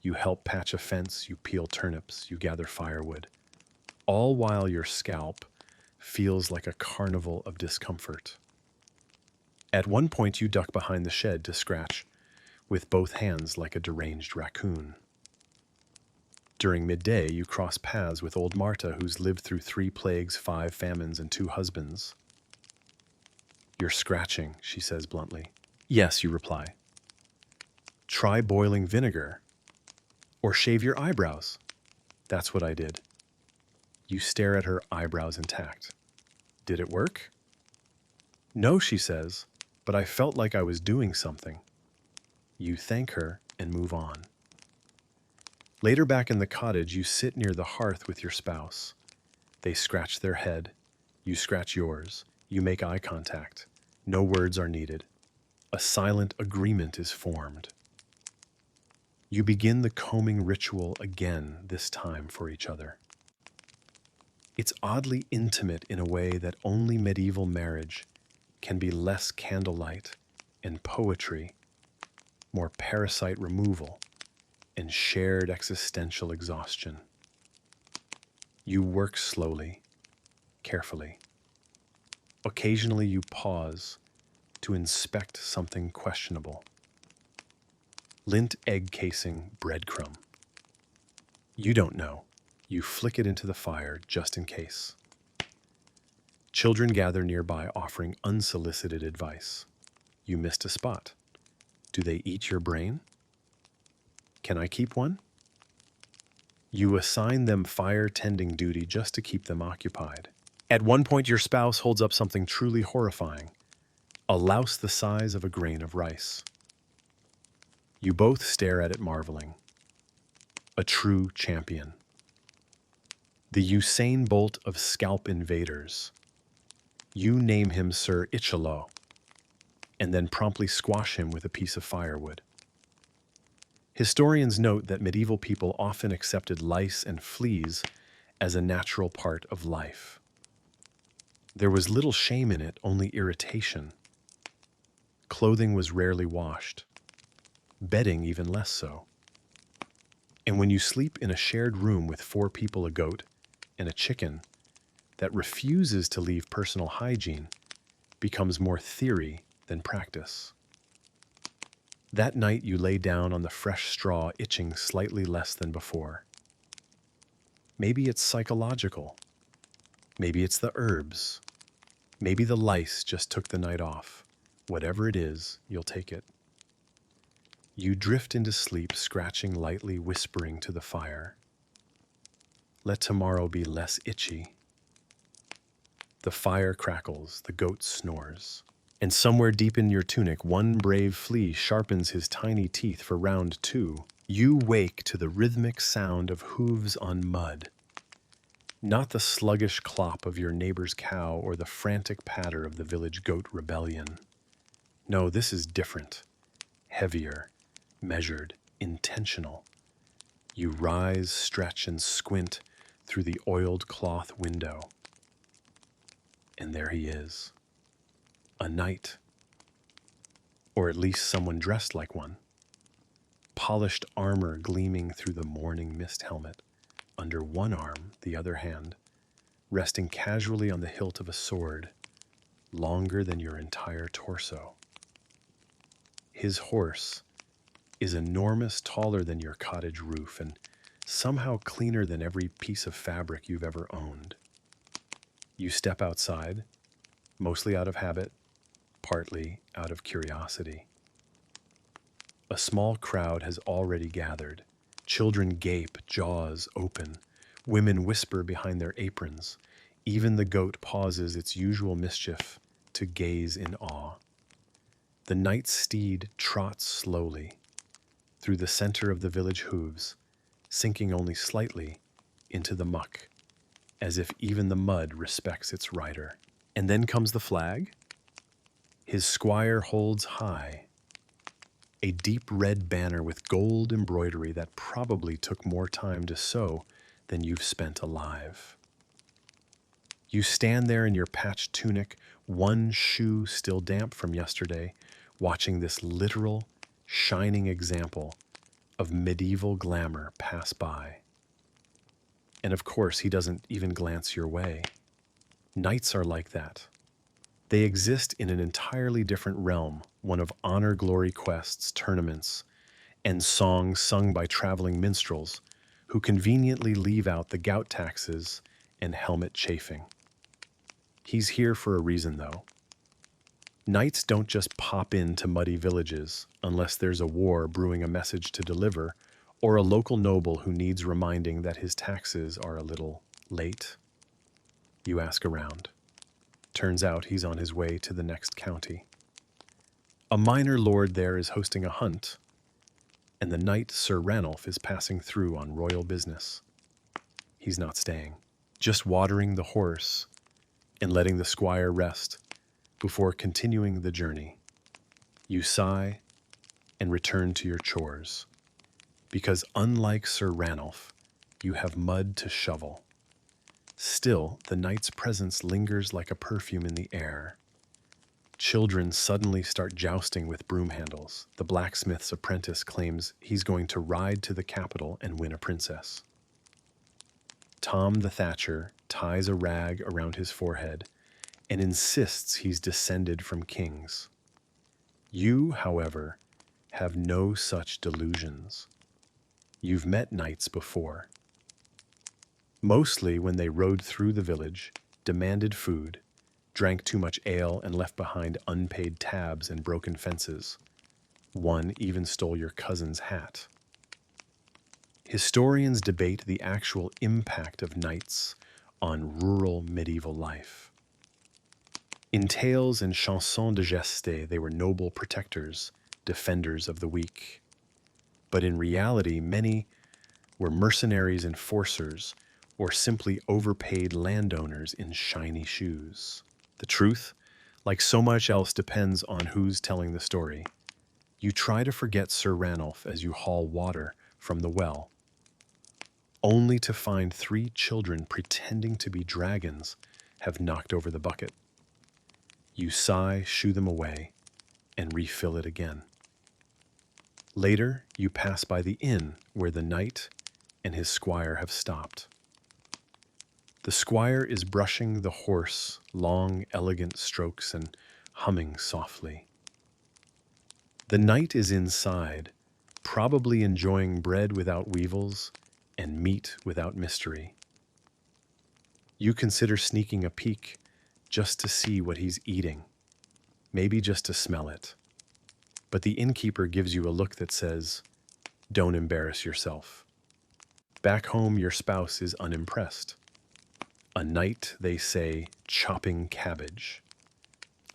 You help patch a fence, you peel turnips, you gather firewood, all while your scalp feels like a carnival of discomfort. At one point, you duck behind the shed to scratch with both hands like a deranged raccoon. During midday, you cross paths with old Marta, who's lived through 3 plagues, 5 famines, and 2 husbands. You're scratching, she says bluntly. Yes, you reply. Try boiling vinegar. Or shave your eyebrows. That's what I did. You stare at her, eyebrows intact. Did it work? No, she says, but I felt like I was doing something. You thank her and move on. Later, back in the cottage, you sit near the hearth with your spouse. They scratch their head. You scratch yours. You make eye contact. No words are needed. A silent agreement is formed. You begin the combing ritual again, this time for each other. It's oddly intimate in a way that only medieval marriage can be. Less candlelight and poetry, more parasite removal and shared existential exhaustion. You work slowly, carefully. Occasionally you pause to inspect something questionable. Lint egg casing, breadcrumb. You don't know. You flick it into the fire just in case. Children gather nearby offering unsolicited advice. You missed a spot. Do they eat your brain? Can I keep one? You assign them fire tending duty just to keep them occupied. At one point, your spouse holds up something truly horrifying, a louse the size of a grain of rice. You both stare at it, marveling. A true champion. The Usain Bolt of scalp invaders. You name him Sir Ichilo, and then promptly squash him with a piece of firewood. Historians note that medieval people often accepted lice and fleas as a natural part of life. There was little shame in it, only irritation. Clothing was rarely washed. bedding even less so. And when you sleep in a shared room with 4 people, a goat, and a chicken, that refuses to leave personal hygiene becomes more theory than practice. That night you lay down on the fresh straw, itching slightly less than before. Maybe it's psychological. Maybe it's the herbs. Maybe the lice just took the night off. Whatever it is, you'll take it. You drift into sleep, scratching lightly, whispering to the fire, "Let tomorrow be less itchy." The fire crackles, the goat snores. And somewhere deep in your tunic, one brave flea sharpens his tiny teeth for round 2. You wake to the rhythmic sound of hooves on mud, not the sluggish clop of your neighbor's cow or the frantic patter of the village goat rebellion. No, this is different, heavier, measured, intentional. You rise, stretch, and squint through the oiled cloth window. And there he is. A knight. Or at least someone dressed like one. Polished armor gleaming through the morning mist helmet. Under one arm, the other hand, resting casually on the hilt of a sword, longer than your entire torso. His horse is enormous, taller than your cottage roof, and somehow cleaner than every piece of fabric you've ever owned. You step outside, mostly out of habit, partly out of curiosity. A small crowd has already gathered. Children gape, jaws open. Women whisper behind their aprons. Even the goat pauses its usual mischief to gaze in awe. The night steed trots slowly through the center of the village hooves, sinking only slightly into the muck, as if even the mud respects its rider. And then comes the flag. His squire holds high a deep red banner with gold embroidery that probably took more time to sew than you've spent alive. You stand there in your patched tunic, one shoe still damp from yesterday, watching this literal, shining example of medieval glamour pass by. And of course, he doesn't even glance your way. Knights are like that. They exist in an entirely different realm, one of honor glory quests, tournaments, and songs sung by traveling minstrels who conveniently leave out the gout taxes and helmet chafing. He's here for a reason, though. Knights don't just pop into muddy villages unless there's a war brewing a message to deliver, or a local noble who needs reminding that his taxes are a little late. You ask around. Turns out he's on his way to the next county. A minor lord there is hosting a hunt, and the knight Sir Ranulph is passing through on royal business. He's not staying, just watering the horse and letting the squire rest before continuing the journey. You sigh and return to your chores, because unlike Sir Ranulph, you have mud to shovel. Still, the knight's presence lingers like a perfume in the air. Children suddenly start jousting with broom handles. The blacksmith's apprentice claims he's going to ride to the capital and win a princess. Tom the Thatcher ties a rag around his forehead and insists he's descended from kings. You, however, have no such delusions. You've met knights before. Mostly when they rode through the village, demanded food, drank too much ale, and left behind unpaid tabs and broken fences. One even stole your cousin's hat. Historians debate the actual impact of knights on rural medieval life. In tales and chansons de geste, they were noble protectors, defenders of the weak. But in reality, many were mercenaries, enforcers, or simply overpaid landowners in shiny shoes. The truth, like so much else, depends on who's telling the story. You try to forget Sir Ranulph as you haul water from the well, only to find 3 children pretending to be dragons have knocked over the bucket. You sigh, shoo them away, and refill it again. Later, you pass by the inn where the knight and his squire have stopped. The squire is brushing the horse long, elegant strokes and humming softly. The knight is inside, probably enjoying bread without weevils and meat without mystery. You consider sneaking a peek just to see what he's eating, maybe just to smell it. But the innkeeper gives you a look that says, "Don't embarrass yourself." Back home, your spouse is unimpressed. A night, they say, chopping cabbage.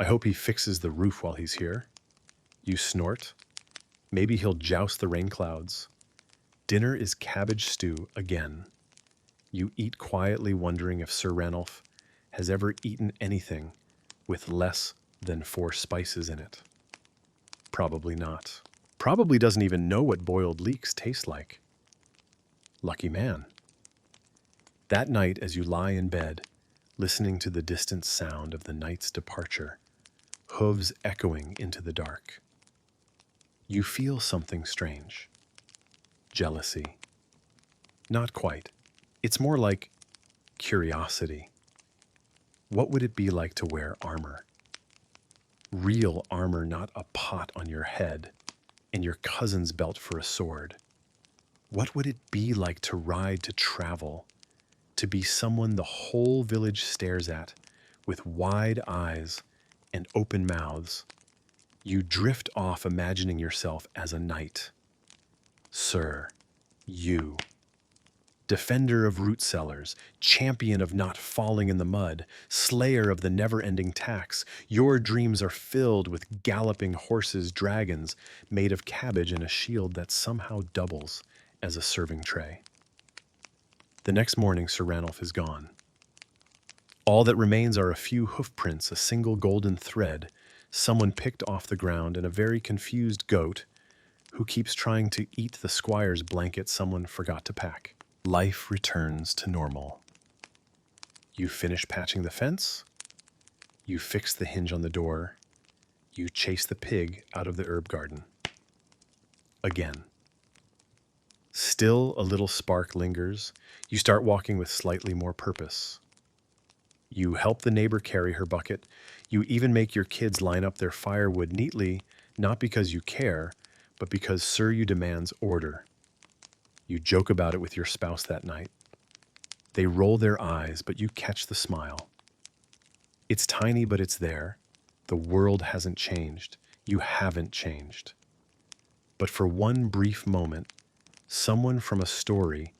I hope he fixes the roof while he's here. You snort. Maybe he'll joust the rain clouds. Dinner is cabbage stew again. You eat quietly, wondering if Sir Ranulph has ever eaten anything with less than 4 spices in it. Probably not. Probably doesn't even know what boiled leeks taste like. Lucky man. That night, as you lie in bed, listening to the distant sound of the knight's departure, hooves echoing into the dark, you feel something strange. Jealousy. Not quite. It's more like curiosity. What would it be like to wear armor? Real armor, not a pot on your head and your cousin's belt for a sword. What would it be like to ride, to travel, to be someone the whole village stares at with wide eyes and open mouths? You drift off imagining yourself as a knight. Sir, you. Defender of root cellars, champion of not falling in the mud, slayer of the never-ending tax, your dreams are filled with galloping horses, dragons, made of cabbage and a shield that somehow doubles as a serving tray. The next morning, Sir Ranulph is gone. All that remains are a few hoof prints, a single golden thread, someone picked off the ground, and a very confused goat who keeps trying to eat the squire's blanket someone forgot to pack. Life returns to normal. You finish patching the fence. You fix the hinge on the door. You chase the pig out of the herb garden. Again. Still a little spark lingers. You start walking with slightly more purpose. You help the neighbor carry her bucket. You even make your kids line up their firewood neatly, not because you care, but because Sir You demands order. You joke about it with your spouse that night. They roll their eyes, but you catch the smile. It's tiny, but it's there. The world hasn't changed. You haven't changed. But for one brief moment, someone from a story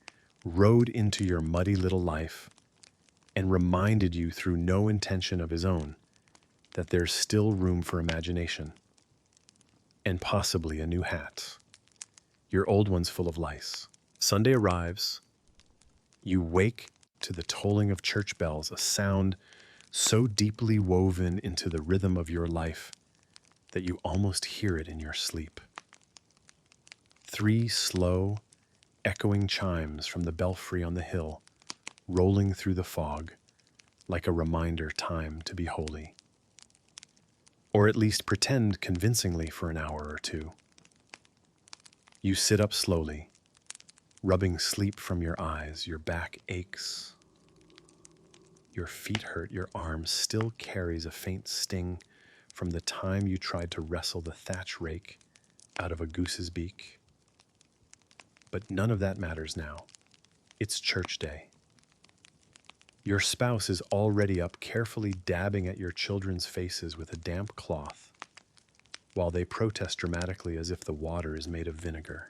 rode into your muddy little life and reminded you through no intention of his own that there's still room for imagination and possibly a new hat. Your old one's full of lice. Sunday arrives. You wake to the tolling of church bells, a sound so deeply woven into the rhythm of your life that you almost hear it in your sleep. 3 slow, echoing chimes from the belfry on the hill, rolling through the fog like a reminder time to be holy. Or at least pretend convincingly for an hour or two. You sit up slowly, rubbing sleep from your eyes. Your back aches. Your feet hurt. Your arm still carries a faint sting from the time you tried to wrestle the thatch rake out of a goose's beak. But none of that matters now. It's church day. Your spouse is already up, carefully dabbing at your children's faces with a damp cloth, while they protest dramatically as if the water is made of vinegar.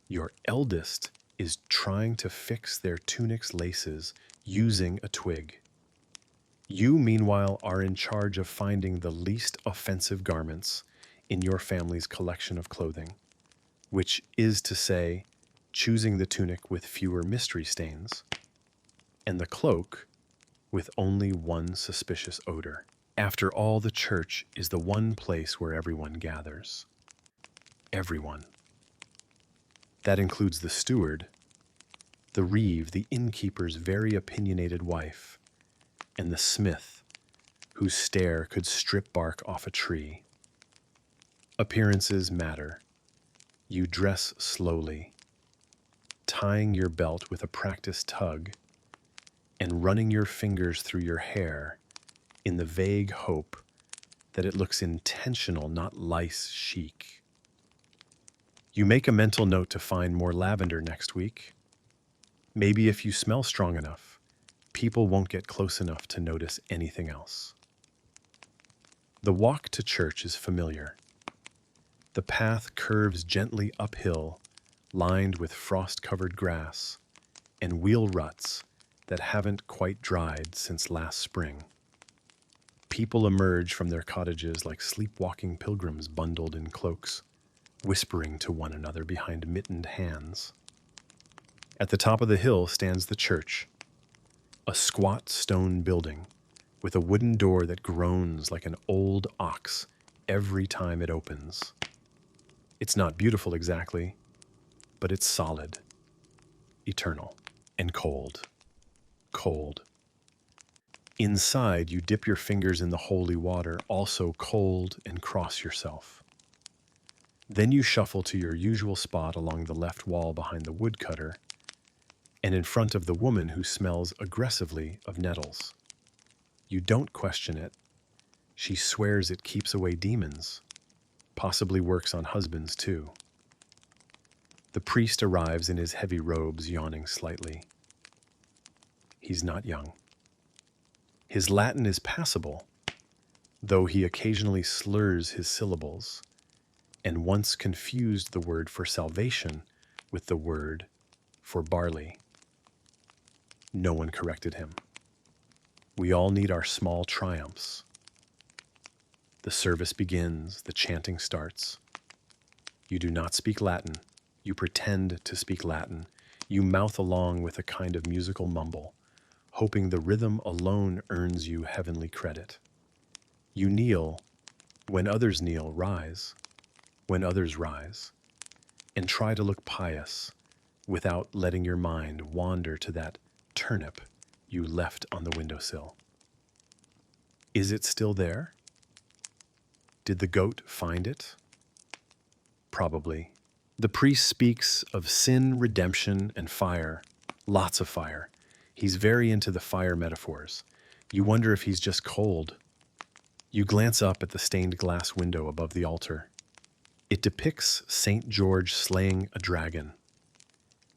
Your eldest is trying to fix their tunic's laces using a twig. You, meanwhile, are in charge of finding the least offensive garments in your family's collection of clothing, which is to say, choosing the tunic with fewer mystery stains, and the cloak with only one suspicious odor. After all, the church is the one place where everyone gathers. Everyone. That includes the steward, the reeve, the innkeeper's very opinionated wife, and the smith, whose stare could strip bark off a tree. Appearances matter. You dress slowly, tying your belt with a practiced tug and running your fingers through your hair in the vague hope that it looks intentional, not lice chic. You make a mental note to find more lavender next week. Maybe if you smell strong enough, people won't get close enough to notice anything else. The walk to church is familiar. The path curves gently uphill, lined with frost-covered grass and wheel ruts that haven't quite dried since last spring. People emerge from their cottages like sleepwalking pilgrims bundled in cloaks, whispering to one another behind mittened hands. At the top of the hill stands the church, a squat stone building with a wooden door that groans like an old ox every time it opens. It's not beautiful exactly, but it's solid, eternal, and cold. Cold. Inside, you dip your fingers in the holy water, also cold, and cross yourself. Then you shuffle to your usual spot along the left wall behind the woodcutter and in front of the woman who smells aggressively of nettles. You don't question it. She swears it keeps away demons, possibly works on husbands too. The priest arrives in his heavy robes, yawning slightly. He's not young. His Latin is passable, though he occasionally slurs his syllables, and once confused the word for salvation with the word for barley. No one corrected him. We all need our small triumphs. The service begins, the chanting starts. You do not speak Latin. You pretend to speak Latin. You mouth along with a kind of musical mumble, hoping the rhythm alone earns you heavenly credit. You kneel, when others kneel, rise, when others rise, and try to look pious without letting your mind wander to that turnip you left on the windowsill. Is it still there? Did the goat find it? Probably. The priest speaks of sin, redemption, and fire. Lots of fire. He's very into the fire metaphors. You wonder if he's just cold. You glance up at the stained glass window above the altar. It depicts St. George slaying a dragon.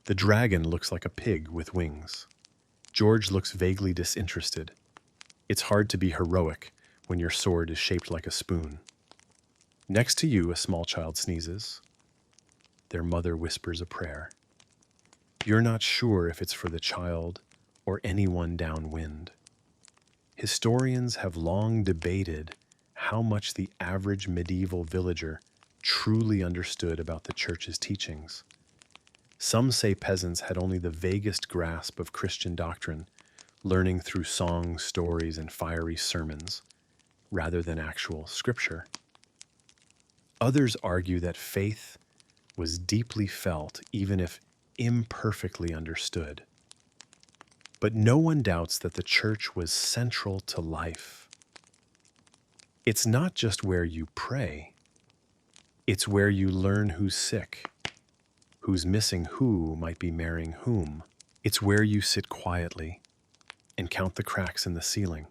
The dragon looks like a pig with wings. George looks vaguely disinterested. It's hard to be heroic when your sword is shaped like a spoon. Next to you, a small child sneezes. Their mother whispers a prayer. You're not sure if it's for the child or anyone downwind. Historians have long debated how much the average medieval villager truly understood about the church's teachings. Some say peasants had only the vaguest grasp of Christian doctrine, learning through songs, stories, and fiery sermons, rather than actual scripture. Others argue that faith was deeply felt, even if imperfectly understood. But no one doubts that the church was central to life. It's not just where you pray. It's where you learn who's sick, who's missing who might be marrying whom. It's where you sit quietly and count the cracks in the ceiling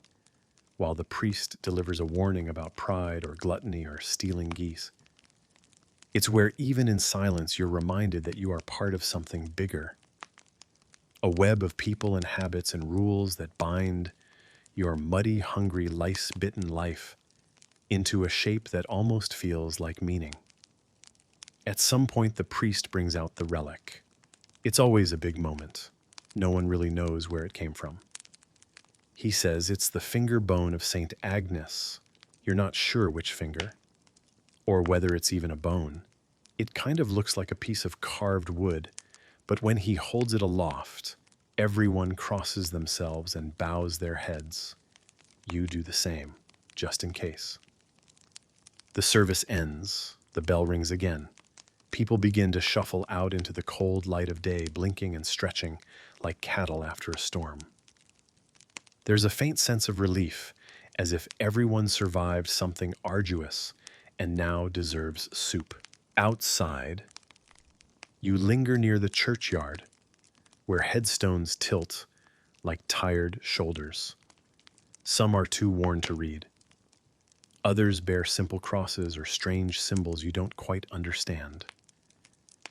while the priest delivers a warning about pride or gluttony or stealing geese. It's where even in silence you're reminded that you are part of something bigger, a web of people and habits and rules that bind your muddy, hungry, lice-bitten life into a shape that almost feels like meaning. At some point, the priest brings out the relic. It's always a big moment. No one really knows where it came from. He says it's the finger bone of St. Agnes. You're not sure which finger, or whether it's even a bone. It kind of looks like a piece of carved wood, but when he holds it aloft, everyone crosses themselves and bows their heads. You do the same, just in case. The service ends. The bell rings again. People begin to shuffle out into the cold light of day, blinking and stretching like cattle after a storm. There's a faint sense of relief, as if everyone survived something arduous and now deserves soup. Outside, You linger near the churchyard, where headstones tilt like tired shoulders. Some are too worn to read. Others bear simple crosses or strange symbols you don't quite understand.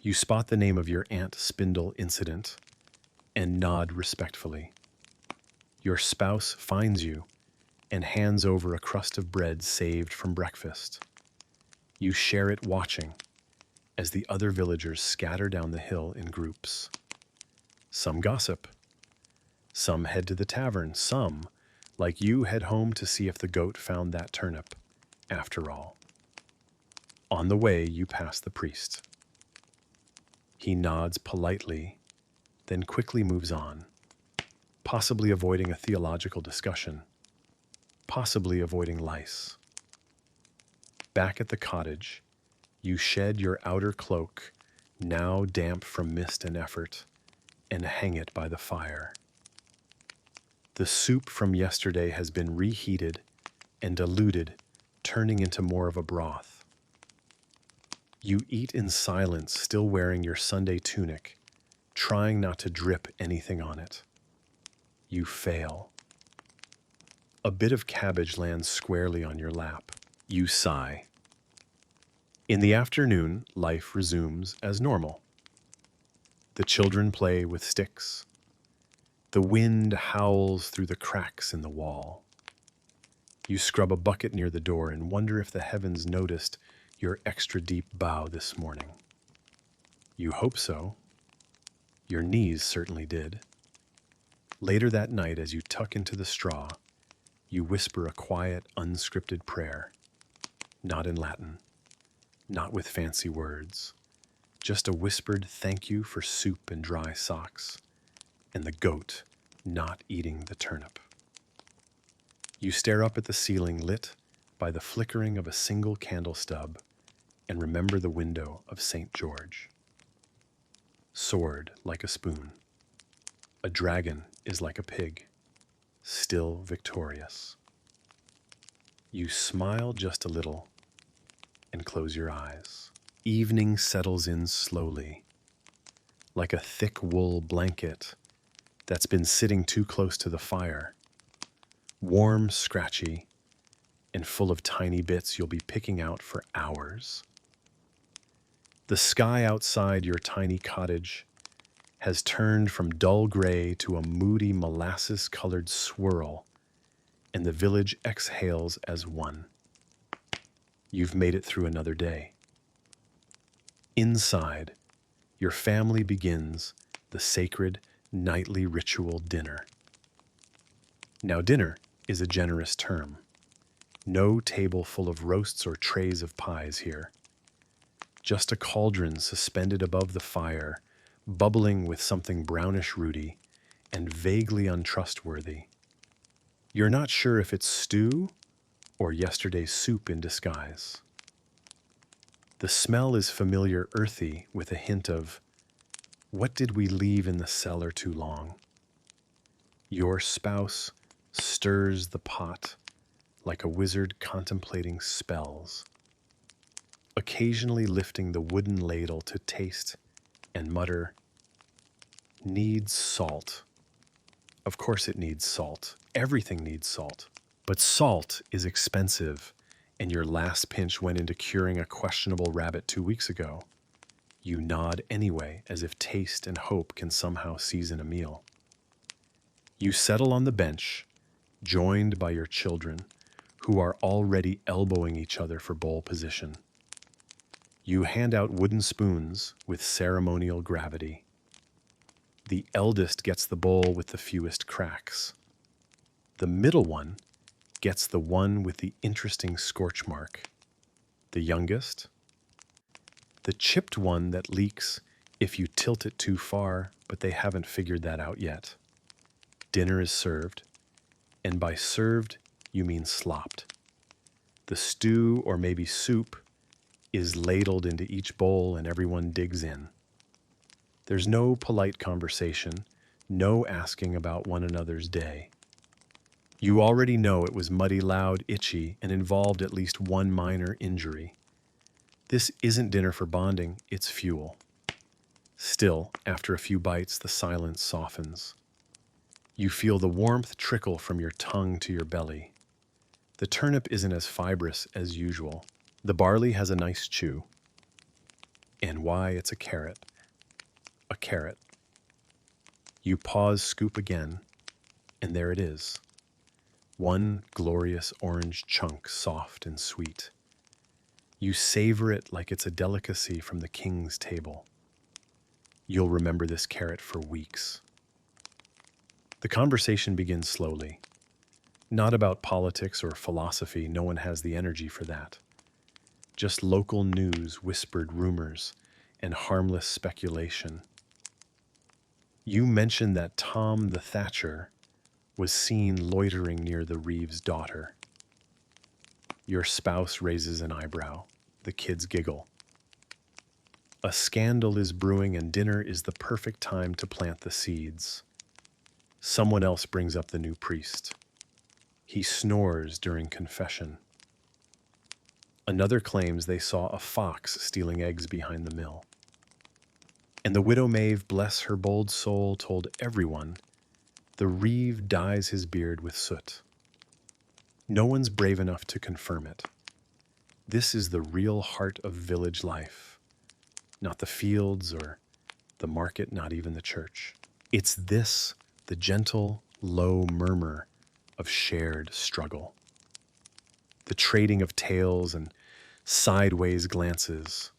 You spot the name of your ant spindle incident and nod respectfully. Your spouse finds you and hands over a crust of bread saved from breakfast. You share it watching as the other villagers scatter down the hill in groups. Some gossip. Some head to the tavern. Some, like you, head home to see if the goat found that turnip, after all. On the way, you pass the priest. He nods politely, then quickly moves on, possibly avoiding a theological discussion, possibly avoiding lice. Back at the cottage, you shed your outer cloak, now damp from mist and effort, and hang it by the fire. The soup from yesterday has been reheated and diluted, turning into more of a broth. You eat in silence, still wearing your Sunday tunic, trying not to drip anything on it. You fail. A bit of cabbage lands squarely on your lap. You sigh. In the afternoon, life resumes as normal. The children play with sticks. The wind howls through the cracks in the wall. You scrub a bucket near the door and wonder if the heavens noticed your extra deep bow this morning. You hope so. Your knees certainly did. Later that night, as you tuck into the straw, you whisper a quiet, unscripted prayer. Not in Latin, not with fancy words, just a whispered thank you for soup and dry socks, and the goat not eating the turnip. You stare up at the ceiling lit by the flickering of a single candle stub and remember the window of St. George. Sword like a spoon. A dragon is like a pig, still victorious. You smile just a little and close your eyes. Evening settles in slowly, like a thick wool blanket that's been sitting too close to the fire. Warm, scratchy, and full of tiny bits you'll be picking out for hours. The sky outside your tiny cottage has turned from dull gray to a moody molasses-colored swirl, and the village exhales as one. You've made it through another day. Inside, your family begins the sacred nightly ritual dinner. Now, dinner is a generous term. No table full of roasts or trays of pies here. Just a cauldron suspended above the fire, bubbling with something brownish rooty and vaguely untrustworthy. You're not sure if it's stew or yesterday's soup in disguise. The smell is familiar, earthy, with a hint of, what did we leave in the cellar too long? Your spouse stirs the pot like a wizard contemplating spells, occasionally lifting the wooden ladle to taste and mutter, needs salt. Of course it needs salt. Everything needs salt. But salt is expensive, and your last pinch went into curing a questionable rabbit 2 weeks ago. You nod anyway, as if taste and hope can somehow season a meal. You settle on the bench, joined by your children, who are already elbowing each other for bowl position. You hand out wooden spoons with ceremonial gravity. The eldest gets the bowl with the fewest cracks. The middle one gets the one with the interesting scorch mark. The youngest? The chipped one that leaks if you tilt it too far, but they haven't figured that out yet. Dinner is served, and by served, you mean slopped. The stew, or maybe soup, is ladled into each bowl and everyone digs in. There's no polite conversation, no asking about one another's day. You already know it was muddy, loud, itchy, and involved at least one minor injury. This isn't dinner for bonding, it's fuel. Still, after a few bites, the silence softens. You feel the warmth trickle from your tongue to your belly. The turnip isn't as fibrous as usual. The barley has a nice chew. And why, it's a carrot. A carrot. You pause, scoop again, and there it is. One glorious orange chunk, soft and sweet. You savor it like it's a delicacy from the king's table. You'll remember this carrot for weeks. The conversation begins slowly. Not about politics or philosophy, no one has the energy for that. Just local news, whispered rumors, and harmless speculation. You mentioned that Tom the Thatcher was seen loitering near the Reeves' daughter. Your spouse raises an eyebrow. The kids giggle. A scandal is brewing and dinner is the perfect time to plant the seeds. Someone else brings up the new priest. He snores during confession. Another claims they saw a fox stealing eggs behind the mill. And the widow Maeve, bless her bold soul, told everyone the Reeve dyes his beard with soot. No one's brave enough to confirm it. This is the real heart of village life. Not the fields or the market, not even the church. It's this, the gentle, low murmur of shared struggle. The trading of tales and sideways glances.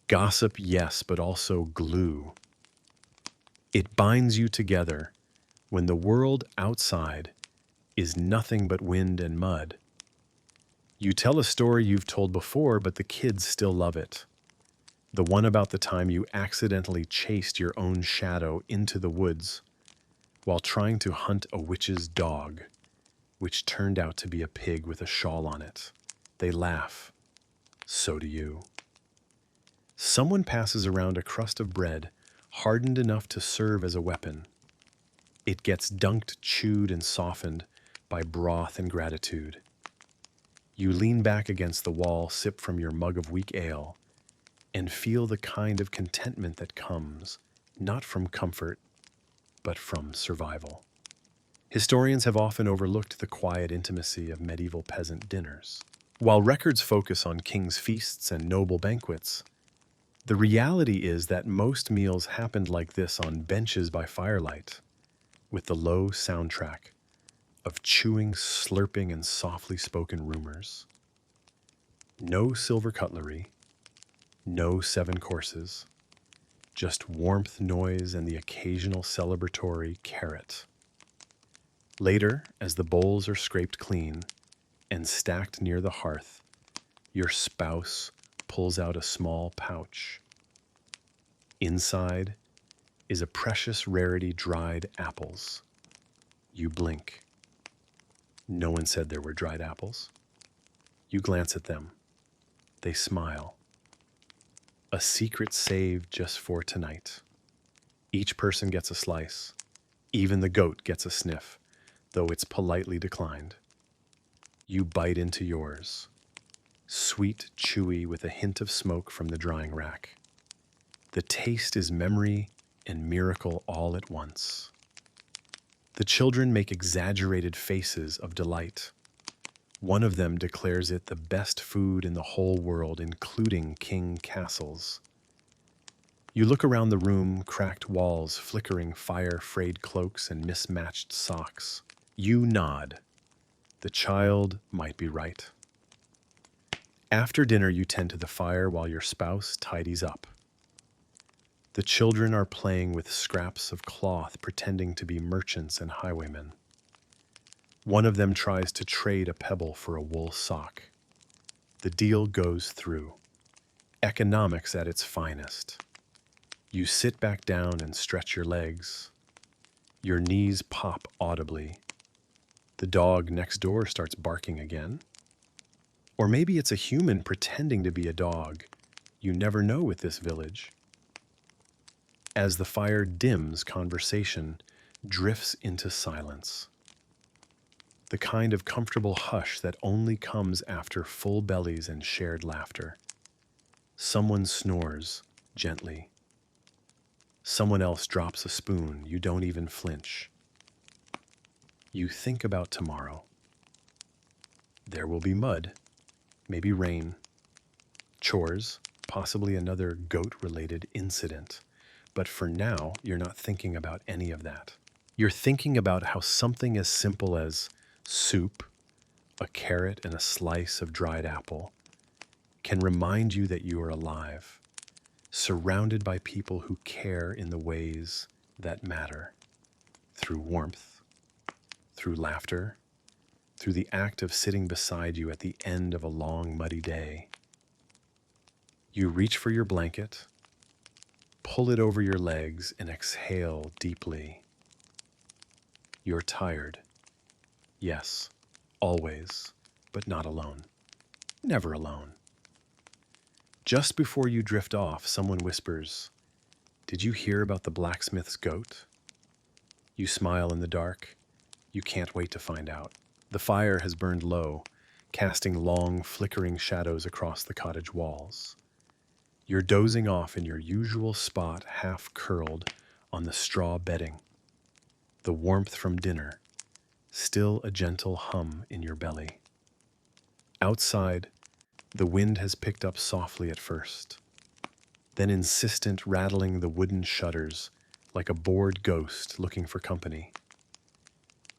Gossip, yes, but also glue. It binds you together when the world outside is nothing but wind and mud. You tell a story you've told before, but the kids still love it. The one about the time you accidentally chased your own shadow into the woods while trying to hunt a witch's dog, which turned out to be a pig with a shawl on it. They laugh. So do you. Someone passes around a crust of bread hardened enough to serve as a weapon. It gets dunked, chewed, and softened by broth and gratitude. You lean back against the wall, sip from your mug of weak ale, and feel the kind of contentment that comes, not from comfort, but from survival. Historians have often overlooked the quiet intimacy of medieval peasant dinners. While records focus on king's feasts and noble banquets, the reality is that most meals happened like this on benches by firelight, with the low soundtrack of chewing, slurping, and softly spoken rumors. No silver cutlery, no 7 courses, just warmth, noise, and the occasional celebratory carrot. Later, as the bowls are scraped clean and stacked near the hearth, your spouse pulls out a small pouch. Inside is a precious rarity, dried apples. You blink. No one said there were dried apples. You glance at them. They smile. A secret saved just for tonight. Each person gets a slice. Even the goat gets a sniff, though it's politely declined. You bite into yours. Sweet, chewy, with a hint of smoke from the drying rack. The taste is memory and miracle all at once. The children make exaggerated faces of delight. One of them declares it the best food in the whole world, including king castles. You look around the room, cracked walls, flickering fire-frayed cloaks, and mismatched socks. You nod. The child might be right. After dinner, you tend to the fire while your spouse tidies up. The children are playing with scraps of cloth, pretending to be merchants and highwaymen. One of them tries to trade a pebble for a wool sock. The deal goes through. Economics at its finest. You sit back down and stretch your legs. Your knees pop audibly. The dog next door starts barking again. Or maybe it's a human pretending to be a dog. You never know with this village. As the fire dims, conversation drifts into silence. The kind of comfortable hush that only comes after full bellies and shared laughter. Someone snores gently. Someone else drops a spoon, you don't even flinch. You think about tomorrow. There will be mud, maybe rain, chores, possibly another goat-related incident. But for now, you're not thinking about any of that. You're thinking about how something as simple as soup, a carrot, and a slice of dried apple can remind you that you are alive, surrounded by people who care in the ways that matter, through warmth, through laughter, through the act of sitting beside you at the end of a long, muddy day. You reach for your blanket, pull it over your legs, and exhale deeply. You're tired. Yes, always, but not alone. Never alone. Just before you drift off, someone whispers, "Did you hear about the blacksmith's goat?" You smile in the dark. You can't wait to find out. The fire has burned low, casting long, flickering shadows across the cottage walls. You're dozing off in your usual spot, half curled on the straw bedding. The warmth from dinner, still a gentle hum in your belly. Outside, the wind has picked up softly at first, then insistent, rattling the wooden shutters like a bored ghost looking for company.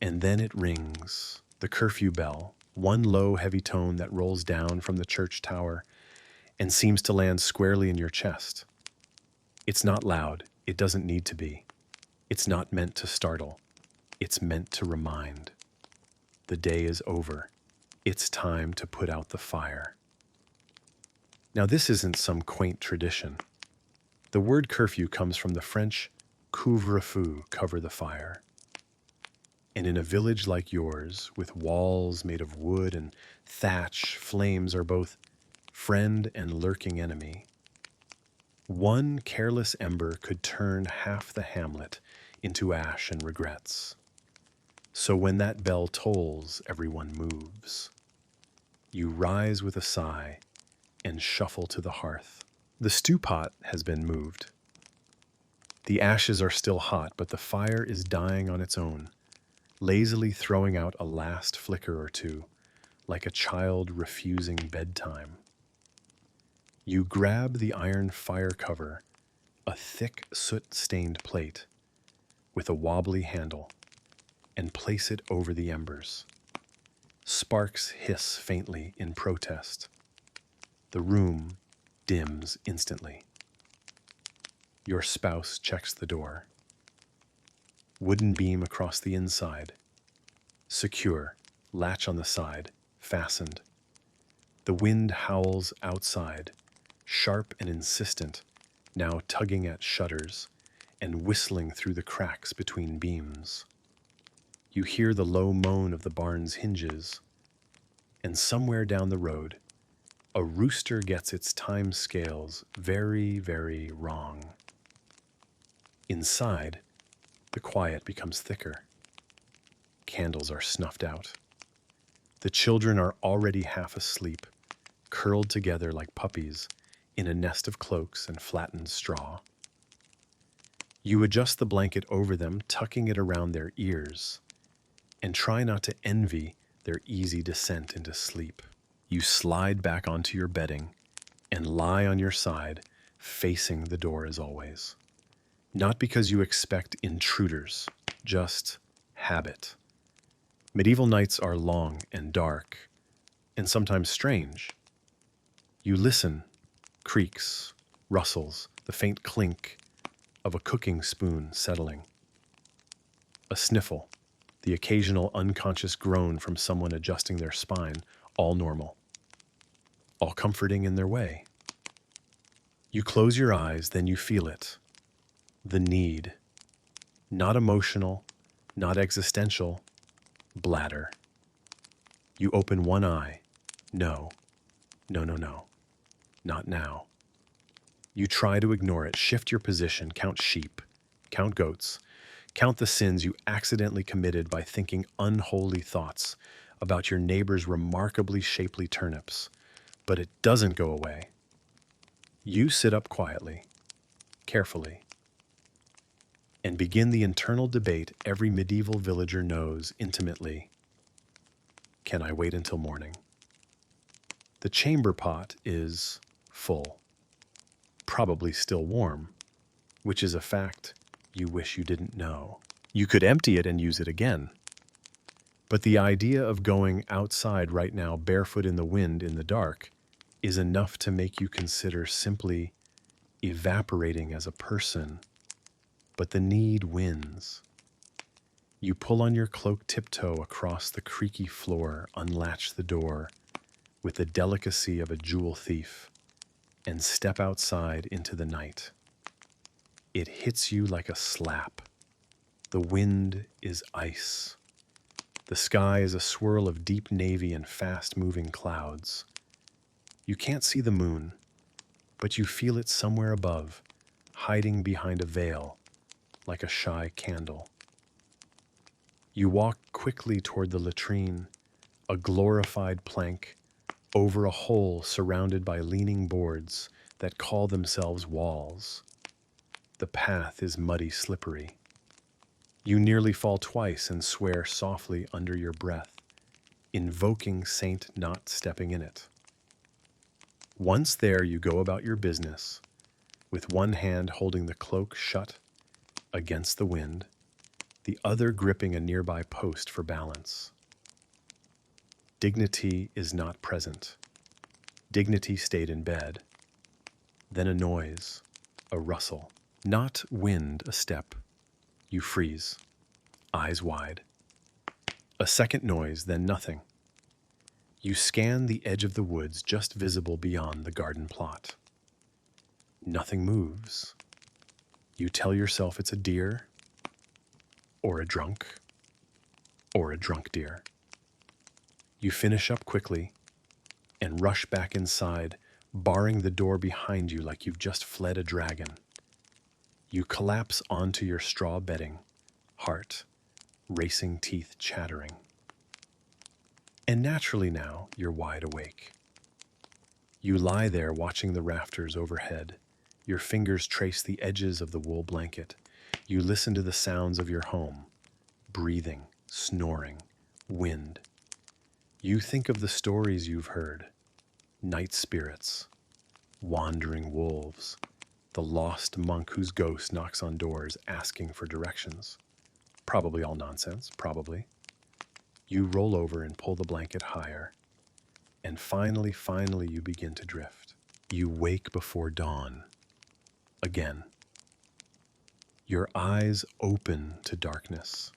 And then it rings, the curfew bell, one low, heavy tone that rolls down from the church tower and seems to land squarely in your chest. It's not loud. It doesn't need to be. It's not meant to startle. It's meant to remind. The day is over. It's time to put out the fire. Now, this isn't some quaint tradition. The word curfew comes from the French couvre-feu, cover the fire. And in a village like yours, with walls made of wood and thatch, flames are both friend and lurking enemy. One careless ember could turn half the hamlet into ash and regrets. So when that bell tolls, everyone moves. You rise with a sigh and shuffle to the hearth. The stew pot has been moved. The ashes are still hot, but the fire is dying on its own, lazily throwing out a last flicker or two, like a child refusing bedtime. You grab the iron fire cover, a thick soot-stained plate with a wobbly handle, and place it over the embers. Sparks hiss faintly in protest. The room dims instantly. Your spouse checks the door. Wooden beam across the inside. Secure, latch on the side, fastened. The wind howls outside, sharp and insistent, now tugging at shutters and whistling through the cracks between beams. You hear the low moan of the barn's hinges, and somewhere down the road, a rooster gets its time scales very, very wrong. Inside, the quiet becomes thicker. Candles are snuffed out. The children are already half asleep, curled together like puppies in a nest of cloaks and flattened straw. You adjust the blanket over them, tucking it around their ears, and try not to envy their easy descent into sleep. You slide back onto your bedding and lie on your side, facing the door as always. Not because you expect intruders, just habit. Medieval nights are long and dark, and sometimes strange. You listen, creaks, rustles, the faint clink of a cooking spoon settling. A sniffle, the occasional unconscious groan from someone adjusting their spine, all normal, all comforting in their way. You close your eyes, then you feel it. The need. Not emotional, not existential, bladder. You open one eye. No, no, no, no. Not now. You try to ignore it, shift your position, count sheep, count goats, count the sins you accidentally committed by thinking unholy thoughts about your neighbor's remarkably shapely turnips. But it doesn't go away. You sit up quietly, carefully. and begin the internal debate every medieval villager knows intimately. Can I wait until morning? The chamber pot is full, probably still warm, which is a fact you wish you didn't know. You could empty it and use it again. But the idea of going outside right now barefoot in the wind in the dark is enough to make you consider simply evaporating as a person. But the need wins. You pull on your cloak tiptoe across the creaky floor, unlatch the door with the delicacy of a jewel thief, and step outside into the night. It hits you like a slap. The wind is ice. The sky is a swirl of deep navy and fast-moving clouds. You can't see the moon, but you feel it somewhere above, hiding behind a veil, like a shy candle. You walk quickly toward the latrine, a glorified plank, over a hole surrounded by leaning boards that call themselves walls. The path is muddy, slippery. You nearly fall twice and swear softly under your breath, invoking Saint not stepping in it. Once there, you go about your business, with one hand holding the cloak shut against the wind, the other gripping a nearby post for balance. Dignity is not present. Dignity stayed in bed. Then a noise, a rustle. Not wind, a step. You freeze, eyes wide. A second noise, then nothing. You scan the edge of the woods just visible beyond the garden plot. Nothing moves. You tell yourself it's a deer, or a drunk deer. You finish up quickly and rush back inside, barring the door behind you like you've just fled a dragon. You collapse onto your straw bedding, heart, racing teeth chattering. And naturally now, you're wide awake. You lie there watching the rafters overhead. Your fingers trace the edges of the wool blanket. You listen to the sounds of your home, breathing, snoring, wind. You think of the stories you've heard, night spirits, wandering wolves, the lost monk whose ghost knocks on doors asking for directions. Probably all nonsense, probably. You roll over and pull the blanket higher, and finally you begin to drift. You wake before dawn. Again. Your eyes open to darkness.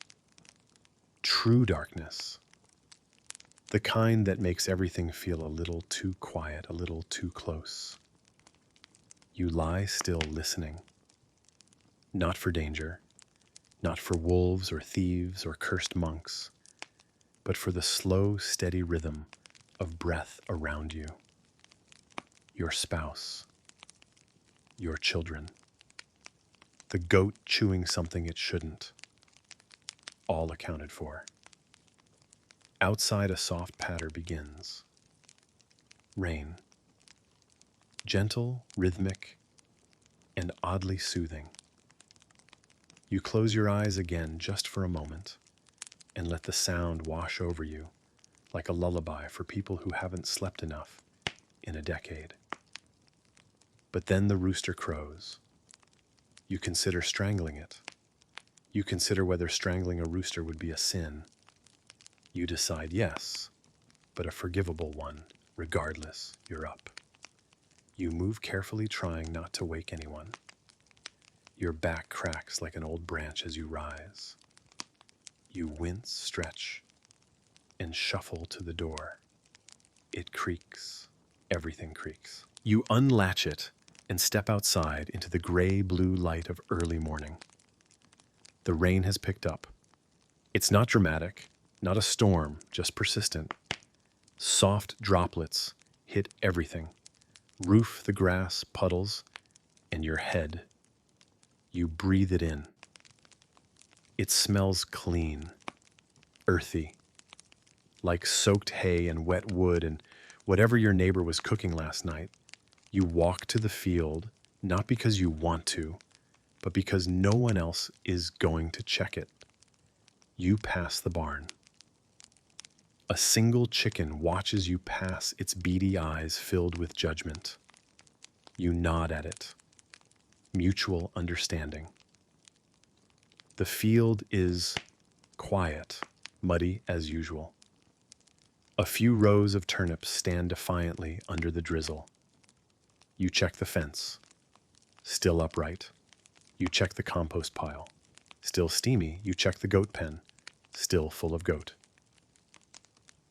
True darkness. The kind that makes everything feel a little too quiet, a little too close. You lie still listening. Not for danger, not for wolves or thieves or cursed monks, but for the slow, steady rhythm of breath around you. Your spouse, your children, the goat chewing something it shouldn't, all accounted for. Outside, a soft patter begins. Rain. Gentle, rhythmic, and oddly soothing. You close your eyes again just for a moment and let the sound wash over you like a lullaby for people who haven't slept enough in a decade. But then the rooster crows. You consider strangling it. You consider whether strangling a rooster would be a sin. You decide yes, but a forgivable one. Regardless, you're up. You move carefully, trying not to wake anyone. Your back cracks like an old branch as you rise. You wince, stretch, and shuffle to the door. It creaks. Everything creaks. You unlatch it and step outside into the gray-blue light of early morning. The rain has picked up. It's not dramatic, not a storm, just persistent. Soft droplets hit everything. Roof, the grass, puddles, and your head. You breathe it in. It smells clean, earthy, like soaked hay and wet wood and whatever your neighbor was cooking last night. You walk to the field, not because you want to, but because no one else is going to check it. You pass the barn. A single chicken watches you pass, its beady eyes filled with judgment. You nod at it. Mutual understanding. The field is quiet, muddy as usual. A few rows of turnips stand defiantly under the drizzle. You check the fence. Still upright. You check the compost pile. Still steamy. You check the goat pen. Still full of goat.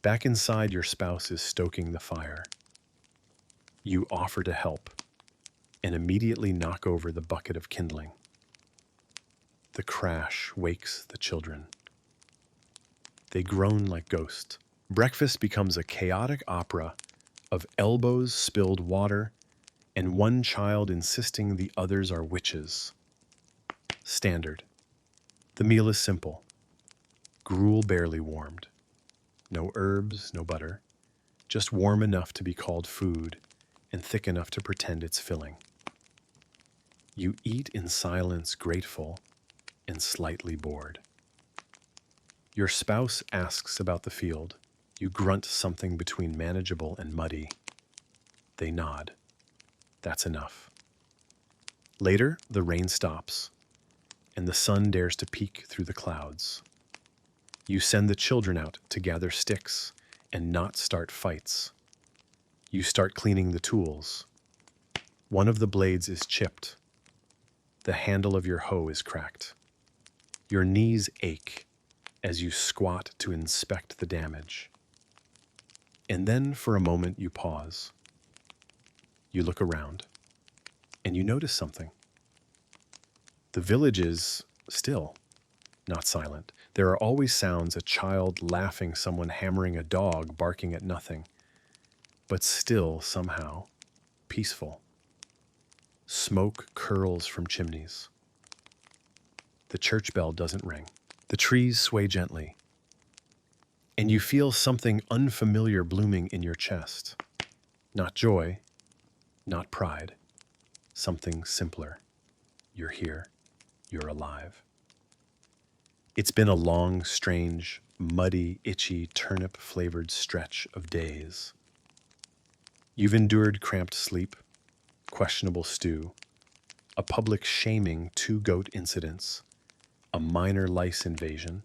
Back inside, your spouse is stoking the fire. You offer to help and immediately knock over the bucket of kindling. The crash wakes the children. They groan like ghosts. Breakfast becomes a chaotic opera of elbows, spilled water, and one child insisting the others are witches. Standard. The meal is simple. Gruel barely warmed. No herbs, no butter. Just warm enough to be called food and thick enough to pretend it's filling. You eat in silence, grateful and slightly bored. Your spouse asks about the field. You grunt something between manageable and muddy. They nod. That's enough. Later, the rain stops, and the sun dares to peek through the clouds. You send the children out to gather sticks and not start fights. You start cleaning the tools. One of the blades is chipped. The handle of your hoe is cracked. Your knees ache as you squat to inspect the damage. And then for a moment you pause. You look around, and you notice something. The village is still, not silent. There are always sounds, a child laughing, someone hammering, a dog barking at nothing, but still, somehow, peaceful. Smoke curls from chimneys. The church bell doesn't ring. The trees sway gently, and you feel something unfamiliar blooming in your chest. Not joy, not pride, something simpler. You're here. You're alive. It's been a long, strange, muddy, itchy, turnip-flavored stretch of days. You've endured cramped sleep, questionable stew, a public shaming, 2 goat incidents, a minor lice invasion,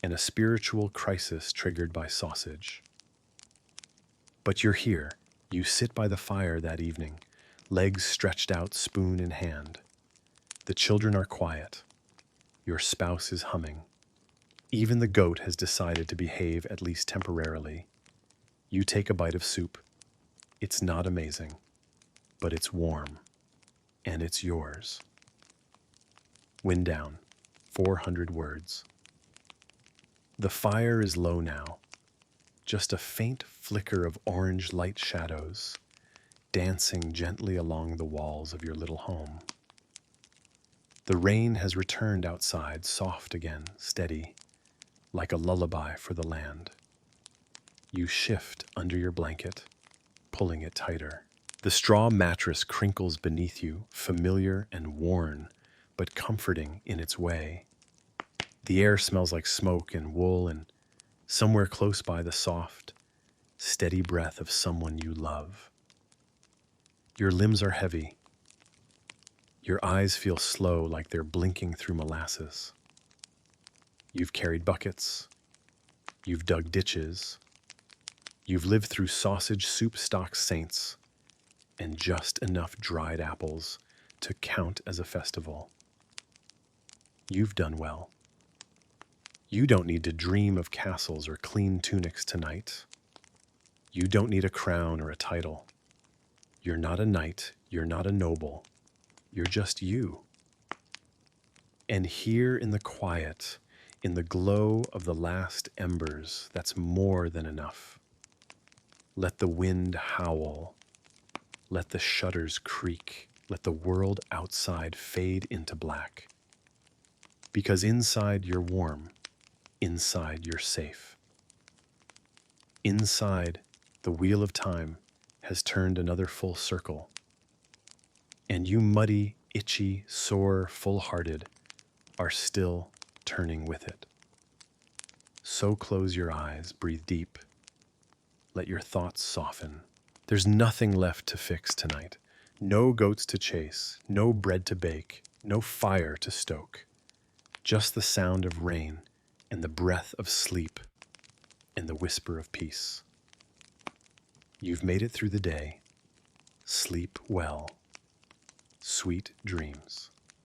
and a spiritual crisis triggered by sausage. But you're here. You sit by the fire that evening, legs stretched out, spoon in hand. The children are quiet. Your spouse is humming. Even the goat has decided to behave, at least temporarily. You take a bite of soup. It's not amazing, but it's warm, and it's yours. Wind down, 400 words. The fire is low now, just a faint flicker of orange light shadows dancing gently along the walls of your little home. The rain has returned outside, soft again, steady, like a lullaby for the land. You shift under your blanket, pulling it tighter. The straw mattress crinkles beneath you, familiar and worn, but comforting in its way. The air smells like smoke and wool, and somewhere close by the soft, steady breath of someone you love. Your limbs are heavy. Your eyes feel slow, like they're blinking through molasses. You've carried buckets. You've dug ditches. You've lived through sausage soup stock saints and just enough dried apples to count as a festival. You've done well. You don't need to dream of castles or clean tunics tonight. You don't need a crown or a title. You're not a knight. You're not a noble. You're just you. And here in the quiet, in the glow of the last embers, that's more than enough. Let the wind howl. Let the shutters creak. Let the world outside fade into black. Because inside you're warm. Inside you're safe. Inside, the wheel of time has turned another full circle. And you muddy itchy, sore, full-hearted, are still turning with it. So close your eyes, breathe deep, let your thoughts soften. There's nothing left to fix tonight. No goats to chase, no bread to bake, no fire to stoke. Just the sound of rain and the breath of sleep and the whisper of peace. You've made it through the day. Sleep well. Sweet dreams.